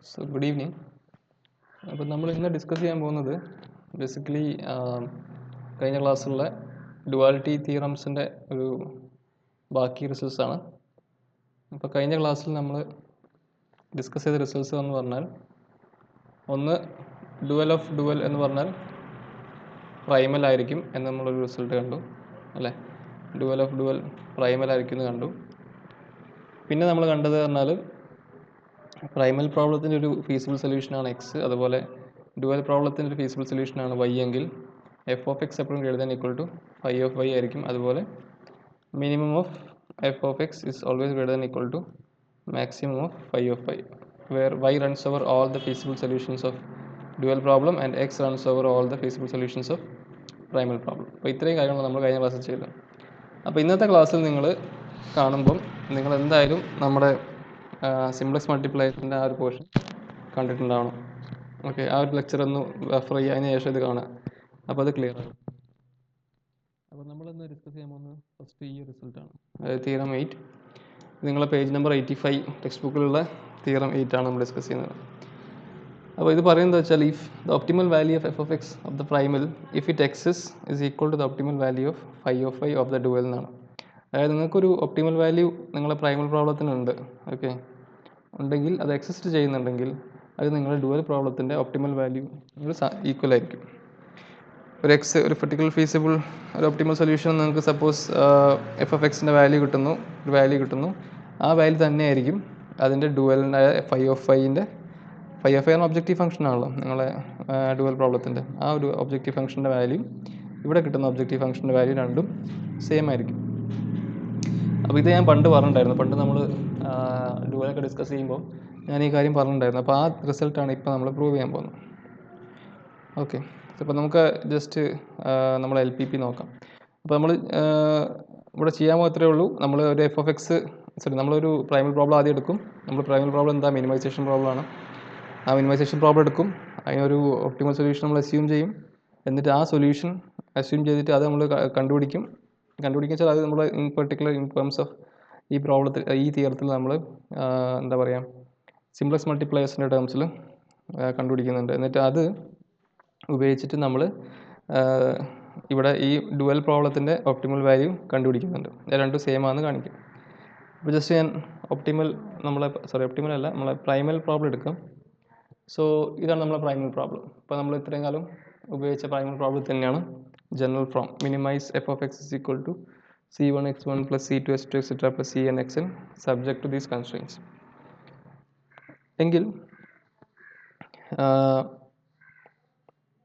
So good evening. അപ്പോൾ നമ്മൾ ഇന്ന് ഡിസ്കസ് ചെയ്യാൻ പോകുന്നത് ബേസിക്കലി കഴിഞ്ഞ ക്ലാസ്സിലുള്ള ഡുവാലിറ്റി തിയറംസിൻ്റെ ഒരു ബാക്കി റിസൾട്ട്സ് ആണ്. അപ്പോൾ കഴിഞ്ഞ ക്ലാസ്സിൽ നമ്മൾ ഡിസ്കസ് ചെയ്ത റിസൾട്ട്സ് എന്ന് പറഞ്ഞാൽ ഒന്ന് ഡുവൽ ഓഫ് ഡുവൽ എന്ന് പറഞ്ഞാൽ പ്രൈമൽ ആയിരിക്കും എന്ന് നമ്മളൊരു റിസൾട്ട് കണ്ടു അല്ലേ. ഡുവൽ ഓഫ് ഡുവൽ പ്രൈമൽ ആയിരിക്കും എന്ന് കണ്ടു. പിന്നെ നമ്മൾ കണ്ടത് പറഞ്ഞാൽ പ്രൈമൽ പ്രോബ്ലത്തിൻ്റെ ഒരു ഫീസിബിൾ സൊല്യൂഷനാണ് എക്സ്, അതുപോലെ ഡുവൽ പ്രോബ്ലത്തിൻ്റെ ഒരു ഫീസിബിൾ സൊല്യൂഷനാണ് വൈ എങ്കിൽ എഫ് ഓഫ് എക്സ് എപ്പോഴും greater than equal to phi of y ആയിരിക്കും. അതുപോലെ minimum of f of x is always greater than equal to maximum of phi of y, where y runs over all the feasible solutions of dual problem and x runs over all the feasible solutions of primal problem. അപ്പോൾ ഇത്രയും കാര്യങ്ങൾ നമ്മൾ കഴിഞ്ഞ ക്ലാസ്സിൽ ചെയ്തത്. അപ്പോൾ ഇന്നത്തെ ക്ലാസ്സിൽ നിങ്ങൾ കാണുമ്പം നിങ്ങൾ എന്തായാലും നമ്മുടെ സിംപ്ലക്സ് മൾട്ടിപ്ലയറിൻ്റെ ആ ഒരു പോർഷൻ കണ്ടിട്ടുണ്ടാവണം. ഓക്കെ, ആ ഒരു ലെക്ചർ ഒന്ന് റെഫർ ചെയ്യുക, അതിന് ശേഷം ഇത് കാണുക. അപ്പോൾ അത് ക്ലിയർ ആകും. അപ്പോൾ നമ്മളിന്ന് ഡിസ്കസ് ചെയ്യാൻ പോകുന്നത് ഫസ്റ്റ് ഈ റിസൾട്ടാണ്, അതായത് തിയറം 8. നിങ്ങളെ പേജ് നമ്പർ 85 ടെക്സ്റ്റ് ബുക്കിലുള്ള തിയറം 8 ആണ് നമ്മൾ ഡിസ്കസ് ചെയ്യുന്നത്. അപ്പോൾ ഇത് പറയുന്നത് വെച്ചാൽ if the optimal value of f of x of the primal if it exists is equal to the optimal value of phi of y of the dual എന്നാണ്. അതായത് നിങ്ങൾക്കൊരു ഒപ്റ്റിമൽ വാല്യൂ നിങ്ങളെ പ്രൈമൽ പ്രോബ്ലത്തിനുണ്ട്, ഓക്കെ, ഉണ്ടെങ്കിൽ അത് exist ചെയ്യുന്നുണ്ടെങ്കിൽ അത് നിങ്ങളുടെ ഡുവൽ പ്രോബ്ലത്തിൻ്റെ ഒപ്റ്റിമൽ വാല്യൂ ഈക്വൽ ആയിരിക്കും. ഒരു എക്സ് ഒരു പെർട്ടിക്കുലർ ഫീസിബിൾ ഒരു ഒപ്റ്റിമൽ സൊല്യൂഷൻ നിങ്ങൾക്ക് സപ്പോസ് എഫ് ഓഫ് എക്സിൻ്റെ വാല്യൂ കിട്ടുന്നു, ആ വാല്യൂ തന്നെയായിരിക്കും അതിൻ്റെ ഡുവലിൻ്റെ ഫൈ ഓഫ് ഫൈൻ്റെ ഫൈ ഓഫ് ഫൈ എന്ന ഒബ്ജക്റ്റീവ് ഫംഗ്ഷൻ ആണല്ലോ നിങ്ങളെ ഡുവൽ പ്രോബ്ലത്തിൻ്റെ. ആ ഒരു ഒബ്ജക്റ്റീവ് ഫംഗ്ഷൻ്റെ വാല്യൂ ഇവിടെ കിട്ടുന്ന ഒബ്ജക്റ്റീവ് ഫംഗ്ഷൻ്റെ വാല്യൂ രണ്ടും സെയിം ആയിരിക്കും. അപ്പോൾ ഇത് ഞാൻ പണ്ട് പറഞ്ഞിട്ടുണ്ടായിരുന്നു, പണ്ട് നമ്മൾ ഡുവലൊക്കെ ഡിസ്കസ് ചെയ്യുമ്പോൾ ഞാൻ ഈ കാര്യം പറഞ്ഞിട്ടുണ്ടായിരുന്നു. അപ്പോൾ ആ റിസൾട്ടാണ് ഇപ്പോൾ നമ്മൾ പ്രൂവ് ചെയ്യാൻ പോകുന്നത്. ഓക്കെ, അപ്പോൾ നമുക്ക് ജസ്റ്റ് നമ്മൾ LPP നോക്കാം. അപ്പോൾ നമ്മൾ ഇവിടെ ചെയ്യാൻ മാത്രമേ ഉള്ളൂ. നമ്മൾ ഒരു എഫ് ഓഫ് എക്സ് നമ്മളൊരു പ്രൈമൽ പ്രോബ്ലം ആദ്യം എടുക്കും. നമ്മൾ പ്രൈമൽ പ്രോബ്ലം എന്താ, മിനിമൈസേഷൻ പ്രോബ്ലമാണ്. ആ മിനിമൈസേഷൻ പ്രോബ്ലം എടുക്കും, അതിനൊരു ഒപ്റ്റിമൽ സൊല്യൂഷൻ നമ്മൾ അസ്യൂം ചെയ്യും. എന്നിട്ട് ആ സൊല്യൂഷൻ അസ്യൂം ചെയ്തിട്ട് അത് നമ്മൾ കണ്ടുപിടിക്കും വെച്ചാൽ അത് നമ്മൾ in particular in terms of ഈ പ്രോബ്ലത്തിൽ ഈ തിയറത്തിൽ നമ്മൾ എന്താ പറയുക സിംപ്ലക്സ് മൾട്ടിപ്ലയേഴ്സിൻ്റെ ടേംസിൽ കണ്ടുപിടിക്കുന്നുണ്ട്. എന്നിട്ട് അത് ഉപയോഗിച്ചിട്ട് നമ്മൾ ഇവിടെ ഈ ഡുവൽ പ്രോബ്ലത്തിൻ്റെ ഒപ്റ്റിമൽ വാല്യൂ കണ്ടുപിടിക്കുന്നുണ്ട്. രണ്ടും സെയിം ആണെന്ന് കാണിക്കും. അപ്പോൾ ജസ്റ്റ് ഞാൻ ഒപ്റ്റിമൽ അല്ല നമ്മളെ പ്രൈമൽ പ്രോബ്ലം എടുക്കാം. സോ ഇതാണ് നമ്മളെ പ്രൈമൽ പ്രോബ്ലം. ഇപ്പോൾ നമ്മൾ ഇത്രയും കാലം ഉപയോഗിച്ച പ്രൈമൽ പ്രോബ്ലം തന്നെയാണ് general form. Minimize f of x is equal to C1 x1 plus C2 x2 etc plus Cn xn subject to these constraints. എങ്കിൽ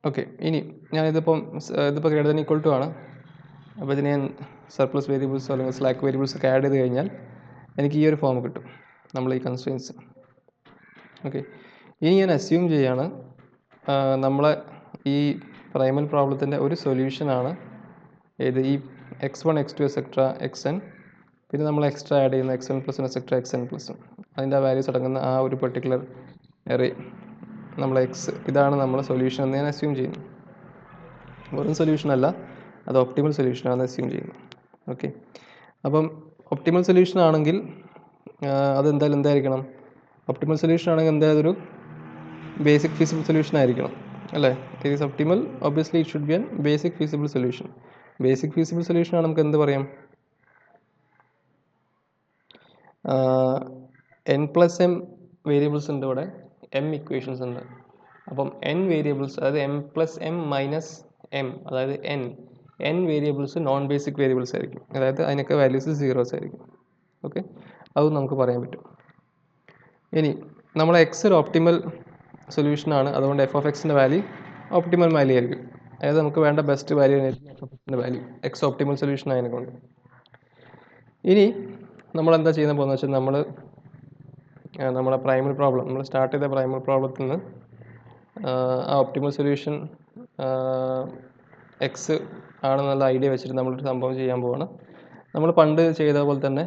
ഓക്കെ, ഇനി ഇതിപ്പോൾ ഗ്രേറ്റർ ദാൻ ഈക്വൽ ടു ആണ്. അപ്പോൾ ഇതിന് ഞാൻ സർപ്ലസ് വേരിയബിൾസോ അല്ലെങ്കിൽ സ്ലാക്ക് വേരിയബിൾസ് ഒക്കെ ആഡ് ചെയ്ത് കഴിഞ്ഞാൽ എനിക്ക് ഈ ഒരു ഫോം കിട്ടും, നമ്മൾ ഈ കൺസ്ട്രെയിൻസ്. ഓക്കെ, ഇനി ഞാൻ അസ്യൂം ചെയ്യാണ് നമ്മളെ ഈ പ്രൈമൽ പ്രോബ്ലത്തിൻ്റെ ഒരു സൊല്യൂഷനാണ് ഏത് ഈ x1 x2 എക്സെട്ര xn, പിന്നെ നമ്മൾ എക്സ്ട്രാ ആഡ് ചെയ്യുന്ന xn പ്ലസ് എക്സെട്ര xn പ്ലസും അതിൻ്റെ വാല്യൂസ് അടങ്ങുന്ന ആ ഒരു പെർട്ടിക്കുലർ എറേ നമ്മൾ എക്സ് ഇതാണ് നമ്മളെ സൊല്യൂഷൻ എന്ന് ഞാൻ അസ്യൂം ചെയ്യുന്നു. വെറും സൊല്യൂഷൻ അല്ല, അത് ഒപ്റ്റിമൽ സൊല്യൂഷനാണെന്ന് അസ്യൂം ചെയ്യുന്നു. ഓക്കെ, അപ്പം ഒപ്റ്റിമൽ സൊല്യൂഷൻ ആണെങ്കിൽ അതെന്തായാലും എന്തായിരിക്കണം, ഒപ്റ്റിമൽ സൊല്യൂഷൻ ആണെങ്കിൽ എന്തായാലും ഒരു ബേസിക് ഫീസിബിൾ സൊല്യൂഷൻ ആയിരിക്കണം അല്ലേ. It is optimal, obviously it should be an basic feasible solution. Basic feasible solution ആണ് നമുക്ക് എന്ത് പറയാം, n+m വേരിയബിൾസ് ഉണ്ട്, ഇവിടെ m ഇക്വേഷൻസ് ഉണ്ട്. അപ്പം n വേരിയബിൾസ്, അതായത് m+m - m, അതായത് n variables non basic variables ആയിരിക്കും, അതായത് അതിനൊക്കെ വാല്യൂസ് സീറോസ് ആയിരിക്കും. ഓക്കെ, അതും നമുക്ക് പറയാൻ പറ്റും. ഇനി നമ്മളെ എക്സ് ഒരു ഒപ്റ്റിമൽ സൊല്യൂഷനാണ്, അതുകൊണ്ട് എഫ് ഓഫ് എക്സിൻ്റെ വാല്യൂ ഒപ്റ്റിമൽ വാല്യൂ ആയിരിക്കും. അതായത് നമുക്ക് വേണ്ട ബെസ്റ്റ് വാല്യൂ ആയിരിക്കും എഫ് ഓഫ് എക്സിൻ്റെ വാല്യൂ, എക്സ് ഒപ്റ്റിമൽ സൊല്യൂഷൻ ആയതുകൊണ്ട്. ഇനി നമ്മളെന്താ ചെയ്യാൻ പോകുന്നത് വെച്ചാൽ നമ്മളെ പ്രൈമൽ പ്രോബ്ലം, നമ്മൾ സ്റ്റാർട്ട് ചെയ്ത പ്രൈമൽ പ്രോബ്ലത്തിൽ നിന്ന് ആ ഒപ്റ്റിമൽ സൊല്യൂഷൻ എക്സ് ആണെന്നുള്ള ഐഡിയ വെച്ചിട്ട് നമ്മളൊരു സംഭവം ചെയ്യാൻ പോവാണ്. നമ്മൾ പണ്ട് ചെയ്ത പോലെ തന്നെ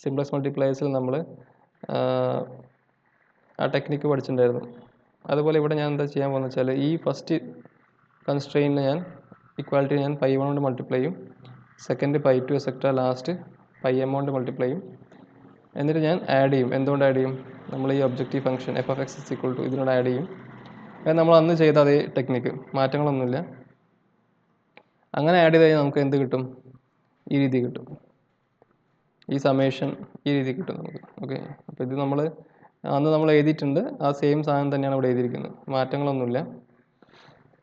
സിംപ്ലക്സ് മൾട്ടിപ്ലയേഴ്സിൽ നമ്മൾ ആ ടെക്നിക്ക് പഠിച്ചിട്ടുണ്ടായിരുന്നു. അതുപോലെ ഇവിടെ ഞാൻ എന്താ ചെയ്യാൻ പോകുന്നത് വെച്ചാൽ ഈ ഫസ്റ്റ് കൺസ്ട്രെയിനിൽ ഞാൻ ഇക്വാലിറ്റി ഞാൻ π1 കൊണ്ട് മൾട്ടിപ്ലൈ ചെയ്യും, സെക്കൻഡ് π2 എക്സെട്ര ലാസ്റ്റ് πm കൊണ്ട് മൾട്ടിപ്ലൈ ചെയ്യും. എന്നിട്ട് ഞാൻ ആഡ് ചെയ്യും. എന്തുകൊണ്ട് ആഡ് ചെയ്യും? നമ്മൾ ഈ objective function f of x is equal to ഇതിനോട് ആഡ് ചെയ്യും. അത് നമ്മൾ അന്ന് ചെയ്ത അതേ ടെക്നിക്ക്, മാറ്റങ്ങളൊന്നുമില്ല. അങ്ങനെ ആഡ് ചെയ്ത് കഴിഞ്ഞാൽ നമുക്ക് എന്ത് കിട്ടും? ഈ രീതി കിട്ടും. ഈ സമേഷൻ ഈ രീതി കിട്ടും നമുക്ക്. ഓക്കെ, അപ്പോൾ ഇത് അന്ന് നമ്മൾ എഴുതിയിട്ടുണ്ട്. ആ സെയിം സാധനം തന്നെയാണ് ഇവിടെ എഴുതിയിരിക്കുന്നത്, മാറ്റങ്ങളൊന്നുമില്ല.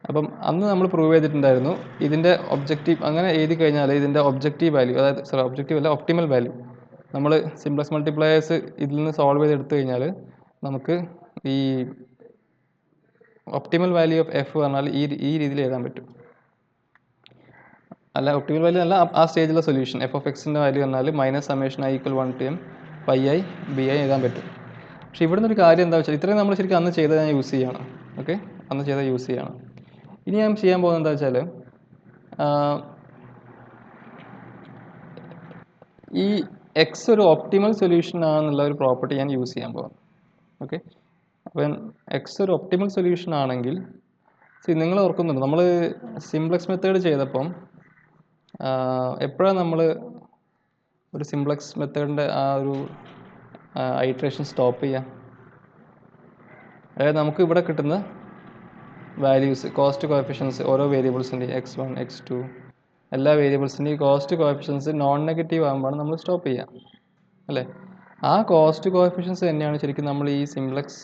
അപ്പം അന്ന് നമ്മൾ പ്രൂവ് ചെയ്തിട്ടുണ്ടായിരുന്നു ഇതിൻ്റെ ഒബ്ജക്റ്റീവ്. അങ്ങനെ എഴുതി കഴിഞ്ഞാൽ ഇതിൻ്റെ ഒബ്ജക്റ്റീവ് വാല്യൂ, അതായത് ഒബ്ജക്റ്റീവ് അല്ല, ഒപ്റ്റിമൽ വാല്യൂ, നമ്മൾ സിംപ്ലക്സ് മൾട്ടിപ്ലയേഴ്സ് ഇതിൽ നിന്ന് സോൾവ് ചെയ്ത് എടുത്തു കഴിഞ്ഞാൽ നമുക്ക് ഈ ഒപ്റ്റിമൽ വാല്യൂ ഓഫ് എഫ് പറഞ്ഞാൽ ഈ രീതിയിൽ എഴുതാൻ പറ്റും. അല്ല, ഒപ്റ്റിമൽ വാല്യൂ അല്ല, ആ സ്റ്റേജിലെ സൊല്യൂഷൻ എഫ് ഓഫ് എക്സിൻ്റെ വാല്യൂ പറഞ്ഞാൽ minus summation I equal 1 to m pi I B I എഴുതാൻ പറ്റും. പക്ഷേ ഇവിടുന്ന് ഒരു കാര്യം എന്താ വെച്ചാൽ, ഇത്രയും നമ്മൾ ശരിക്കും അന്ന് ചെയ്തത് ഞാൻ യൂസ് ചെയ്യണം. ഓക്കെ, അന്ന് ചെയ്തത് യൂസ് ചെയ്യണം. ഇനി ഞാൻ ചെയ്യാൻ പോകുന്നത് എന്താ വെച്ചാൽ, ഈ എക്സ് ഒരു ഒപ്റ്റിമൽ സൊല്യൂഷൻ ആണെന്നുള്ള ഒരു പ്രോപ്പർട്ടി ഞാൻ യൂസ് ചെയ്യാൻ പോകാം. ഓക്കെ, അപ്പം എക്സ് ഒരു ഒപ്റ്റിമൽ സൊല്യൂഷൻ ആണെങ്കിൽ, നിങ്ങൾ ഓർക്കുന്നുണ്ട് നമ്മൾ സിംപ്ലക്സ് മെത്തേഡ് ചെയ്തപ്പം എപ്പോഴാണ് നമ്മൾ ഒരു സിംപ്ലക്സ് മെത്തേഡിൻ്റെ ആ ഒരു ഐട്രേഷൻ സ്റ്റോപ്പ് ചെയ്യുക? അതായത് നമുക്ക് ഇവിടെ കിട്ടുന്ന വാല്യൂസ്, കോസ്റ്റ് കോഎഫിഷ്യൻസ്, ഓരോ വേരിയബിൾസിൻ്റെയും x1 x2 എല്ലാ വേരിയബിൾസിൻ്റെയും കോസ്റ്റ് കോഎഫിഷ്യൻസ് നോൺ നെഗറ്റീവ് ആകുമ്പോഴാണ് നമ്മൾ സ്റ്റോപ്പ് ചെയ്യുക, അല്ലേ? ആ കോസ്റ്റ് കോഎഫിഷ്യൻസ് തന്നെയാണ് ശരിക്കും നമ്മൾ ഈ സിംപ്ലക്സ്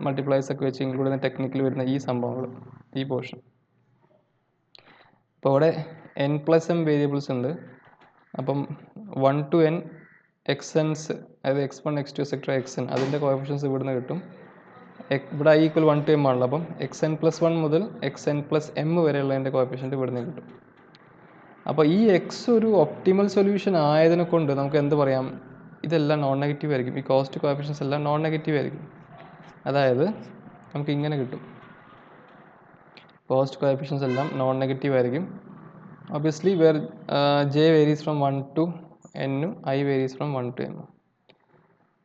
മൾട്ടിപ്ലൈസ് ഒക്കെ വെച്ച് ഇൻക്ലൂഡ് ചെയ്യുന്ന ടെക്നിക്കിൽ വരുന്ന ഈ സംഭവങ്ങൾ, ഈ പോർഷൻ. അപ്പോൾ ഇവിടെ n+m വേരിയബിൾസ് ഉണ്ട്. അപ്പം 1 to n xn's, അതായത് x1 x2 എക്സെട്ര xn, അതിൻ്റെ കോഎഫിഷ്യൻസ് ഇവിടുന്ന് കിട്ടും. ഇവിടെ i ഈക്വൽ 1 to m ആണല്ലോ, അപ്പം xn+1 മുതൽ xn+m വരെയുള്ളതിൻ്റെ കോഎഫിഷ്യൻറ്റ് ഇവിടുന്ന് കിട്ടും. അപ്പോൾ ഈ എക്സ് ഒരു ഒപ്റ്റിമൽ സൊല്യൂഷൻ ആയതിനെ കൊണ്ട് നമുക്ക് എന്ത് പറയാം? ഇതെല്ലാം നോൺ നെഗറ്റീവ് ആയിരിക്കും. ഈ കോസ്റ്റ് കോഎഫിഷ്യൻസ് എല്ലാം നോൺ നെഗറ്റീവ് ആയിരിക്കും. അതായത് നമുക്ക് ഇങ്ങനെ കിട്ടും, കോസ്റ്റ് കോഎഫിഷ്യൻസ് എല്ലാം നോൺ നെഗറ്റീവ് ആയിരിക്കും. Obviously where j varies from 1 to n, i varies from 1 to m.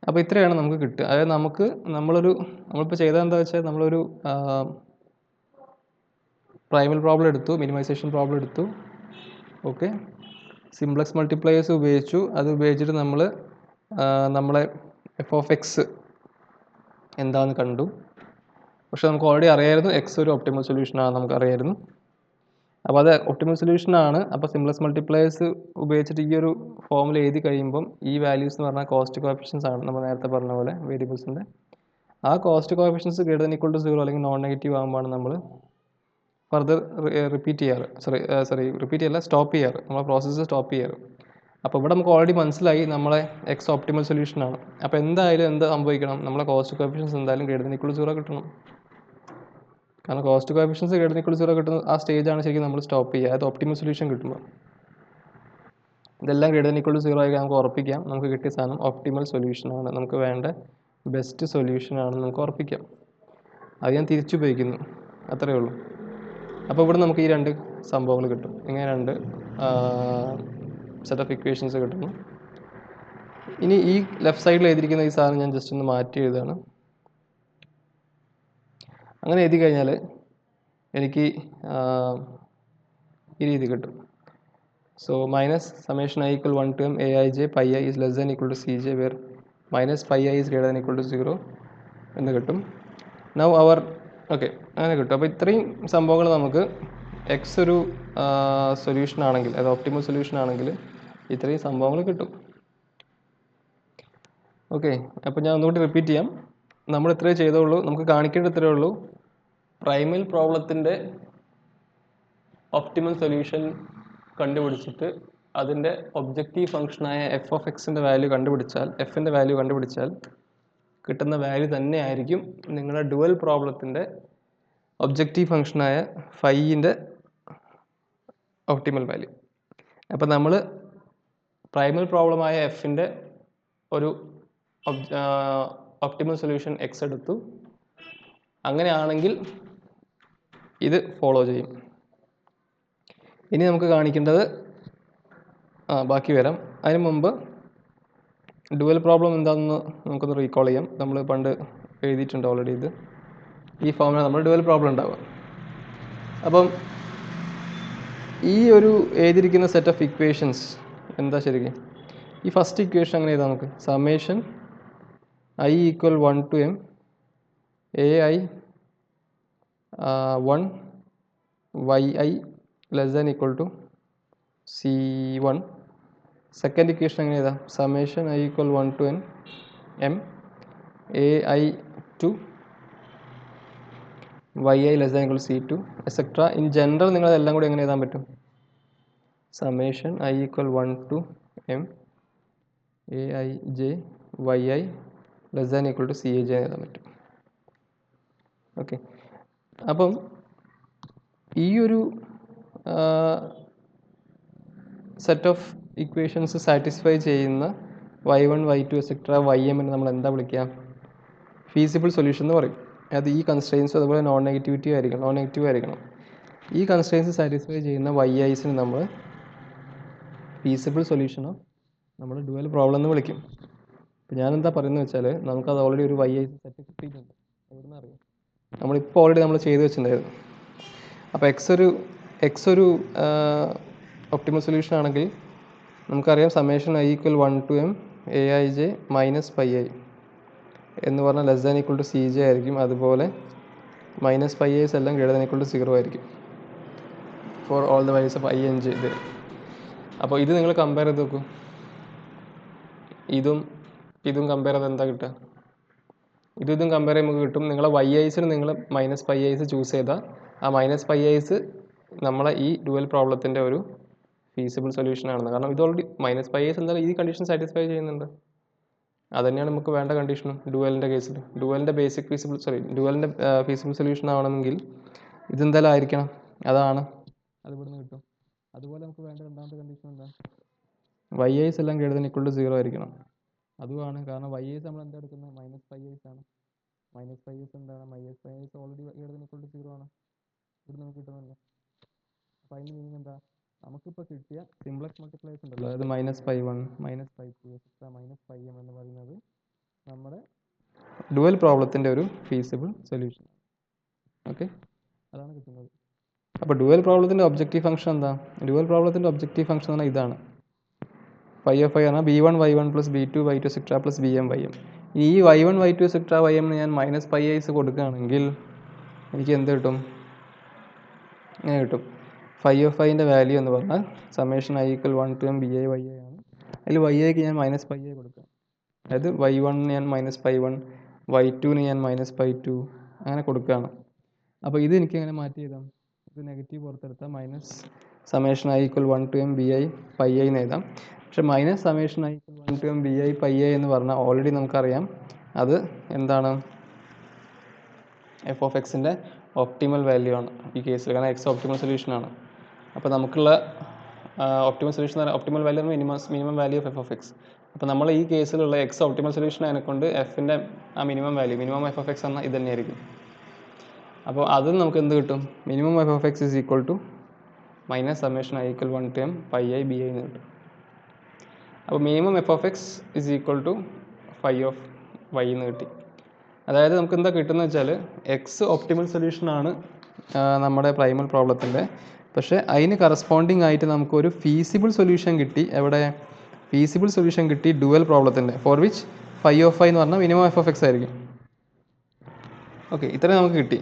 അപ്പോൾ ഇത്രയാണ് നമുക്ക് കിട്ടുക. അതായത് നമ്മളിപ്പോൾ ചെയ്തത് എന്താ വെച്ചാൽ, നമ്മളൊരു പ്രൈമൽ പ്രോബ്ലം എടുത്തു, മിനിമൈസേഷൻ പ്രോബ്ലം എടുത്തു. ഓക്കെ, സിംപ്ലക്സ് മൾട്ടിപ്ലയേഴ്സ് ഉപയോഗിച്ചു. അത് ഉപയോഗിച്ചിട്ട് നമ്മളെ എഫ് ഓഫ് എക്സ് എന്താണെന്ന് കണ്ടു. പക്ഷെ നമുക്ക് ഓൾറെഡി അറിയായിരുന്നു എക്സ് ഒരു ഒപ്റ്റിമൽ സൊല്യൂഷൻ ആണെന്ന് നമുക്ക് അറിയായിരുന്നു. അപ്പോൾ അത് ഒപ്റ്റിമൽ സൊല്യൂഷൻ ആണ്. അപ്പോൾ സിംപ്ലക്സ് മൾട്ടിപ്ലയേഴ്സ് ഉപയോഗിച്ചിട്ട് ഈ ഒരു ഫോമിൽ എഴുതി കഴിയുമ്പം ഈ വാല്യൂസ് എന്ന് പറഞ്ഞാൽ കോസ്റ്റ് കോഎഫിഷ്യൻസ് ആണ്, നമ്മൾ നേരത്തെ പറഞ്ഞ പോലെ വേരിയബിൾസിൻ്റെ. ആ cost coefficients greater than equal to 0 അല്ലെങ്കിൽ നോൺ നെഗറ്റീവ് ആകുമ്പോഴാണ് നമ്മൾ ഫർദർ റിപ്പീറ്റ് ചെയ്യാറ്, റിപ്പീറ്റ് ചെയ്യല്ല, സ്റ്റോപ്പ് ചെയ്യാറ്, നമ്മളെ പ്രോസസ്സ് സ്റ്റോപ്പ് ചെയ്യാറ്. അപ്പോൾ ഇവിടെ നമുക്ക് ഓൾറെഡി മനസ്സിലായി നമ്മളെ എക്സ് ഒപ്റ്റിമൽ സൊല്യൂഷൻ ആണ്. അപ്പോൾ എന്തായാലും എന്ത് സംഭവിക്കണം? നമ്മളെ കോസ്റ്റ് കോഎഫിഷ്യൻസ് എന്തായാലും ഗ്രേറ്റർ ദാൻ ഈക്വൽ ടു 0 കിട്ടണം. കാരണം cost coefficients greater than equal to 0 കിട്ടുന്ന ആ സ്റ്റേജാണ് ശരിക്കും നമ്മൾ സ്റ്റോപ്പ് ചെയ്യുക. അത് ഒപ്റ്റിമൽ സൊല്യൂഷൻ കിട്ടുമ്പോൾ ഇതെല്ലാം ഗ്രേറ്റർ ദാൻ ഈക്വൽ ടു 0 ആയി നമുക്ക് ഉറപ്പിക്കാം. നമുക്ക് കിട്ടിയ സാധനം ഒപ്റ്റിമൽ സൊല്യൂഷൻ ആണ്, നമുക്ക് വേണ്ട ബെസ്റ്റ് സൊല്യൂഷൻ ആണെന്ന് നമുക്ക് ഉറപ്പിക്കാം. അത് ഞാൻ തിരിച്ചുപയോഗിക്കുന്നു, അത്രയേ ഉള്ളൂ. അപ്പോൾ ഇവിടെ നമുക്ക് ഈ രണ്ട് സംഭവങ്ങൾ കിട്ടും. ഇങ്ങനെ രണ്ട് സെറ്റ് ഓഫ് ഇക്വേഷൻസ് കിട്ടുന്നു. ഇനി ഈ ലെഫ്റ്റ് സൈഡിൽ എഴുതിയിരിക്കുന്ന ഈ സാധനം ഞാൻ ജസ്റ്റ് ഒന്ന് മാറ്റി എഴുതാണ്. അങ്ങനെ എഴുതി കഴിഞ്ഞാൽ എനിക്ക് ഈ രീതി കിട്ടും. So minus summation I equal 1 to m a i j pi i is less than equal to c j where minus pi i is greater than equal to 0 എന്ന് കിട്ടും. നൗ അവർ ഓക്കെ, അങ്ങനെ കിട്ടും. അപ്പോൾ ഇത്രയും സംഭവങ്ങൾ നമുക്ക് എക്സ് ഒരു solution ആണെങ്കിൽ, അത് ഒപ്റ്റിമൽ സൊല്യൂഷൻ ആണെങ്കിൽ ഇത്രയും സംഭവങ്ങൾ കിട്ടും. ഓക്കെ, അപ്പോൾ ഞാൻ ഒന്നുകൂടി റിപ്പീറ്റ് ചെയ്യാം. നമ്മൾ ഇത്രയേ ചെയ്തുള്ളൂ, നമുക്ക് കാണിക്കേണ്ട ഇത്രയേ ഉള്ളൂ. പ്രൈമൽ പ്രോബ്ലത്തിൻ്റെ ഒപ്റ്റിമൽ സൊല്യൂഷൻ കണ്ടുപിടിച്ചിട്ട് അതിൻ്റെ ഒബ്ജക്റ്റീവ് ഫംഗ്ഷനായ എഫ് ഓഫ് എക്സിൻ്റെ വാല്യൂ കണ്ടുപിടിച്ചാൽ, എഫിൻ്റെ വാല്യൂ കണ്ടുപിടിച്ചാൽ കിട്ടുന്ന വാല്യൂ തന്നെ ആയിരിക്കും നിങ്ങളുടെ ഡുവൽ പ്രോബ്ലത്തിൻ്റെ ഒബ്ജക്റ്റീവ് ഫംഗ്ഷനായ ഫൈൻ്റെ ഒപ്റ്റിമൽ വാല്യൂ. അപ്പോൾ നമ്മൾ പ്രൈമൽ പ്രോബ്ലമായ എഫിൻ്റെ ഒരു ഒപ്റ്റിമൽ സൊല്യൂഷൻ എക്സ് എടുത്തു. അങ്ങനെയാണെങ്കിൽ ഇത് ഫോളോ ചെയ്യും. ഇനി നമുക്ക് കാണിക്കേണ്ടത് ബാക്കി വരാം. അതിന് മുമ്പ് ഡുവൽ പ്രോബ്ലം എന്താണെന്ന് നമുക്കൊന്ന് റീകോൾ ചെയ്യാം. നമ്മൾ പണ്ട് എഴുതിയിട്ടുണ്ട് ഓൾറെഡി. ഇത് ഈ ഫോമിലാണ് നമ്മൾ ഡുവൽ പ്രോബ്ലം ഉണ്ടാവുക. അപ്പം ഈ ഒരു എഴുതിയിരിക്കുന്ന സെറ്റ് ഓഫ് ഇക്വേഷൻസ് എന്താ ശരിക്കും? ഈ ഫസ്റ്റ് ഇക്വേഷൻ അങ്ങനെ എഴുതാം നമുക്ക്. Summation I equal 1 to m ai 1 yi less than equal to c1. Second equation എങ്ങനെ എഴുതാം? Summation I equal 1 to n m ai 2 yi less than equal c2 etcetera. In general നിങ്ങൾ എല്ലാം കൂടി എങ്ങനെ എഴുതാൻ പറ്റും? Summation I equal 1 to m aij yi less than equal to cij എഴുതാൻ പറ്റും. ഓക്കെ, അപ്പം ഈ ഒരു സെറ്റ് ഓഫ് ഇക്വേഷൻസ് സാറ്റിസ്ഫൈ ചെയ്യുന്ന y1 y2 എക്സെട്ര ym നമ്മൾ എന്താ വിളിക്കുക? ഫീസിബിൾ സൊല്യൂഷൻ എന്ന് പറയും. അത് ഈ കൺസ്ട്രെയിൻസ് അതുപോലെ നോൺ നെഗറ്റീവ് ആയിരിക്കണം. ഈ കൺസ്ട്രെയിൻസ് സാറ്റിസ്ഫൈ ചെയ്യുന്ന yi'സിന് നമ്മൾ ഫീസിബിൾ സൊല്യൂഷനോ നമ്മൾ ഡുവൽ പ്രോബ്ലം എന്ന് വിളിക്കും. ഇപ്പം ഞാനെന്താ പറയുന്നത് വെച്ചാൽ നമുക്കത് ഓൾറെഡി ഒരു yi സെറ്റ് കിട്ടിയിട്ടുണ്ട്. എവിടെ നിന്ന് അറിയാം? നമ്മളിപ്പോൾ ഓൾറെഡി നമ്മൾ ചെയ്ത് വെച്ചിട്ടുണ്ടായിരുന്നു. അപ്പോൾ എക്സ് ഒരു ഒപ്റ്റിമൽ സൊല്യൂഷൻ ആണെങ്കിൽ നമുക്കറിയാം സമ്മേഷൻ I equal 1 to m aij minus pi i എന്ന് പറഞ്ഞാൽ less than equal to c j ആയിരിക്കും. അതുപോലെ മൈനസ് പൈ ഐസ് എല്ലാം ഗ്രേറ്റർ ദാൻ ഈക്വൽ ടു 0 ആയിരിക്കും for all the values of i and j. ഇത് അപ്പോൾ ഇത് നിങ്ങൾ കമ്പയർ ചെയ്ത് നോക്കൂ. ഇതും കമ്പയർ ചെയ്ത് എന്താ കിട്ടുക? ഇതും കമ്പയർ ചെയ്യുമ്പോൾ കിട്ടും നിങ്ങളെ വൈ ഐസിന് നിങ്ങൾ മൈനസ് പൈ ഐസ് ചൂസ് ചെയ്താൽ ആ മൈനസ് പൈ ഐസ് നമ്മളെ ഈ ഡുവൽ പ്രോബ്ലത്തിൻ്റെ ഒരു ഫീസിബിൾ സൊല്യൂഷൻ ആണെന്ന്. കാരണം ഇത് ഓൾറെഡി മൈനസ് പൈ ഐസ് എന്തായാലും ഈ കണ്ടീഷൻ സാറ്റിസ്ഫൈ ചെയ്യുന്നുണ്ട്. അതുതന്നെയാണ് നമുക്ക് വേണ്ട കണ്ടീഷനും ഡുവലിൻ്റെ കേസിൽ. ഡുവലിൻ്റെ ഫീസിബിൾ സൊല്യൂഷൻ ആവണമെങ്കിൽ ഇതെന്തായാലും ആയിരിക്കണം. അതാണ് അത് ഇവിടുന്ന് കിട്ടും. അതുപോലെ നമുക്ക് വേണ്ട രണ്ടാമത്തെ കണ്ടീഷൻ എന്താ? വൈ ഐസ് എല്ലാം ഗ്രേറ്റർ ദാൻ ഈക്വൽ ടു 0 ആയിരിക്കണം. അതുമാണ് കാരണം വൈ ഐസ് നമ്മൾ എന്താ എടുക്കുന്നത്? മൈനസ് പൈ ഐസ് ആണ്. മൈനസ് പൈ ഐസ് എന്താണ്? Minus pi i's already greater than equal to 0 ആണ്. ഇവിടെ നമുക്ക് കിട്ടുന്നില്ല. അപ്പോൾ അതിൻ്റെ മീനിങ് എന്താ? നമുക്കിപ്പോൾ കിട്ടിയ സിംപ്ലക്സ് മൾട്ടിപ്ലൈസ് ഉണ്ടല്ലോ, അതായത് -π1 -π2 എക്സെട്ര -πm എന്ന് പറയുന്നത് നമ്മുടെ ഡുവൽ പ്രോബ്ലത്തിൻ്റെ ഒരു ഫീസിബിൾ സൊല്യൂഷൻ. ഓക്കെ, അതാണ് കിട്ടുന്നത്. അപ്പോൾ ഡുവൽ പ്രോബ്ലത്തിൻ്റെ ഒബ്ജക്റ്റീവ് ഫംഗ്ഷൻ എന്താ? ഡുവൽ പ്രോബ്ലത്തിൻ്റെ ഒബ്ജക്റ്റീവ് ഫംഗ്ഷൻ എന്ന് പറഞ്ഞാൽ ഇതാണ്. φ ഓഫ് ഐ പറഞ്ഞാൽ b1 y1 plus b2 y2 etcetera plus bm ym. ഈ y1 y2 എക്സെട്ര ym ഞാൻ മൈനസ് പൈ ഐസ് കൊടുക്കുകയാണെങ്കിൽ എനിക്ക് എന്ത് കിട്ടും? ഇങ്ങനെ കിട്ടും. φ ഓഫ് ഐൻ്റെ വാല്യൂ എന്ന് പറഞ്ഞാൽ summation I equal 1 to m bi yi ആണ്. അതിൽ y ഞാൻ മൈനസ് പൈ ഐ കൊടുക്കാം. അതായത് y1 ഞാൻ -π1 y2 ഞാൻ -π2 അങ്ങനെ കൊടുക്കുകയാണ്. അപ്പോൾ ഇത് എനിക്ക് എങ്ങനെ മാറ്റി എഴുതാം? ഇത് നെഗറ്റീവ് പുറത്തെടുത്താൽ minus summation I equal 1 to m bi πi എന്ന് എഴുതാം. പക്ഷെ minus summation I equal 1 to m bi πi എന്ന് പറഞ്ഞാൽ ഓൾറെഡി നമുക്കറിയാം അത് എന്താണ്? എഫ് ഓഫ് എക്സിൻ്റെ ഒപ്റ്റിമൽ വാല്യൂ ആണ് ഈ കേസിൽ. കാരണം എക്സ് ഒപ്റ്റിമൽ സൊല്യൂഷനാണ്. അപ്പോൾ നമുക്കുള്ള ഒപ്റ്റിമൽ സൊല്യൂഷൻ എന്ന് പറഞ്ഞാൽ optimal value minimum value of f of x. അപ്പോൾ നമ്മൾ ഈ കേസിലുള്ള എക്സ് ഒപ്റ്റിമൽ സൊല്യൂഷൻ അതിനെക്കൊണ്ട് എഫിൻ്റെ ആ minimum value minimum f of x എന്നാൽ ഇത് തന്നെയായിരിക്കും. അപ്പോൾ അതും നമുക്ക് എന്ത് കിട്ടും? Minimum f of x is equal to minus summation I equal 1 to m πi i bi എന്ന് കിട്ടും. അപ്പോൾ minimum f of x is equal to φ of y എന്ന് കിട്ടി. അതായത് നമുക്ക് എന്താ കിട്ടുന്നത് വെച്ചാൽ എക്സ് ഒപ്റ്റിമൽ സൊല്യൂഷനാണ് നമ്മുടെ പ്രൈമൽ പ്രോബ്ലത്തിൻ്റെ. പക്ഷേ അതിന് കറസ്പോണ്ടിങ് ആയിട്ട് നമുക്കൊരു ഫീസിബിൾ സൊല്യൂഷൻ കിട്ടി. എവിടെ? ഫീസിബിൾ സൊല്യൂഷൻ കിട്ടി ഡുവൽ പ്രോബ്ലത്തിൻ്റെ. ഫോർ വിച്ച് φ ഓഫ് ഐ എന്ന് പറഞ്ഞാൽ മിനിമം എഫ് ഓഫ് എക്സ് ആയിരിക്കും. ഓക്കെ, ഇത്രയും നമുക്ക് കിട്ടി.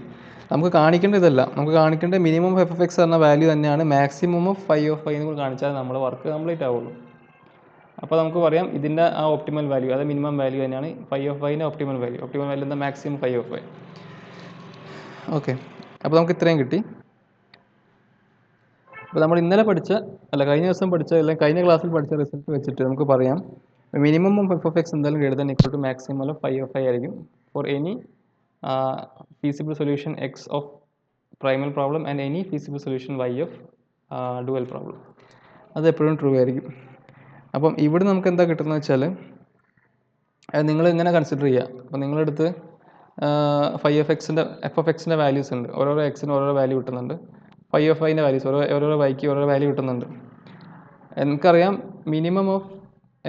നമുക്ക് കാണിക്കേണ്ട ഇതല്ല, നമുക്ക് കാണിക്കേണ്ട മിനിമം എഫ് ഓഫ് എക്സ് എന്ന വാല്യൂ തന്നെയാണ് മാക്സിമം ഓഫ് φ ഓഫ് ഐ എന്ന് കാണിച്ചാൽ നമ്മൾ വർക്ക് കംപ്ലീറ്റ് ആവുള്ളൂ. അപ്പോൾ നമുക്ക് പറയാം ഇതിൻ്റെ ആ ഒപ്റ്റിമൽ വാല്യൂ, അതായത് മിനിമം വാല്യൂ തന്നെയാണ് φ ഓഫ് ഐൻ്റെ ഒപ്റ്റിമൽ വാല്യൂ. ഒപ്റ്റിമൽ വാല്യൂ എന്താ? Maximum φ of i. ഓക്കെ, അപ്പോൾ നമുക്ക് ഇത്രയും കിട്ടി. അപ്പോൾ നമ്മൾ ഇന്നലെ കഴിഞ്ഞ ദിവസം പഠിച്ച അല്ലെങ്കിൽ കഴിഞ്ഞ ക്ലാസ്സിൽ പഠിച്ച റിസൾട്ട് വെച്ചിട്ട് നമുക്ക് പറയാം minimum of f of x എന്തായാലും greater than equal to maximum of φ of i ആയിരിക്കും for any feasible solution x of primal problem and any feasible solution y of dual problem. അത് എപ്പോഴും ട്രൂ ആയിരിക്കും. അപ്പം ഇവിടെ നമുക്ക് എന്താ കിട്ടുന്നത് വെച്ചാൽ അത് നിങ്ങൾ ഇങ്ങനെ കൺസിഡർ ചെയ്യുക. അപ്പോൾ നിങ്ങളെടുത്ത് φ ഓഫ് എക്സിൻ്റെ എഫ് ഓഫ് എക്സിൻ്റെ വാല്യൂസ് ഉണ്ട്. ഓരോരോ എക്സിന് ഓരോരോ വാല്യൂ കിട്ടുന്നുണ്ട്. φ ഓഫ് ഐൻ്റെ വാല്യൂസ് ഓരോരോ വൈക്ക് ഓരോരോ വാല്യൂ കിട്ടുന്നുണ്ട്. എനിക്കറിയാം minimum of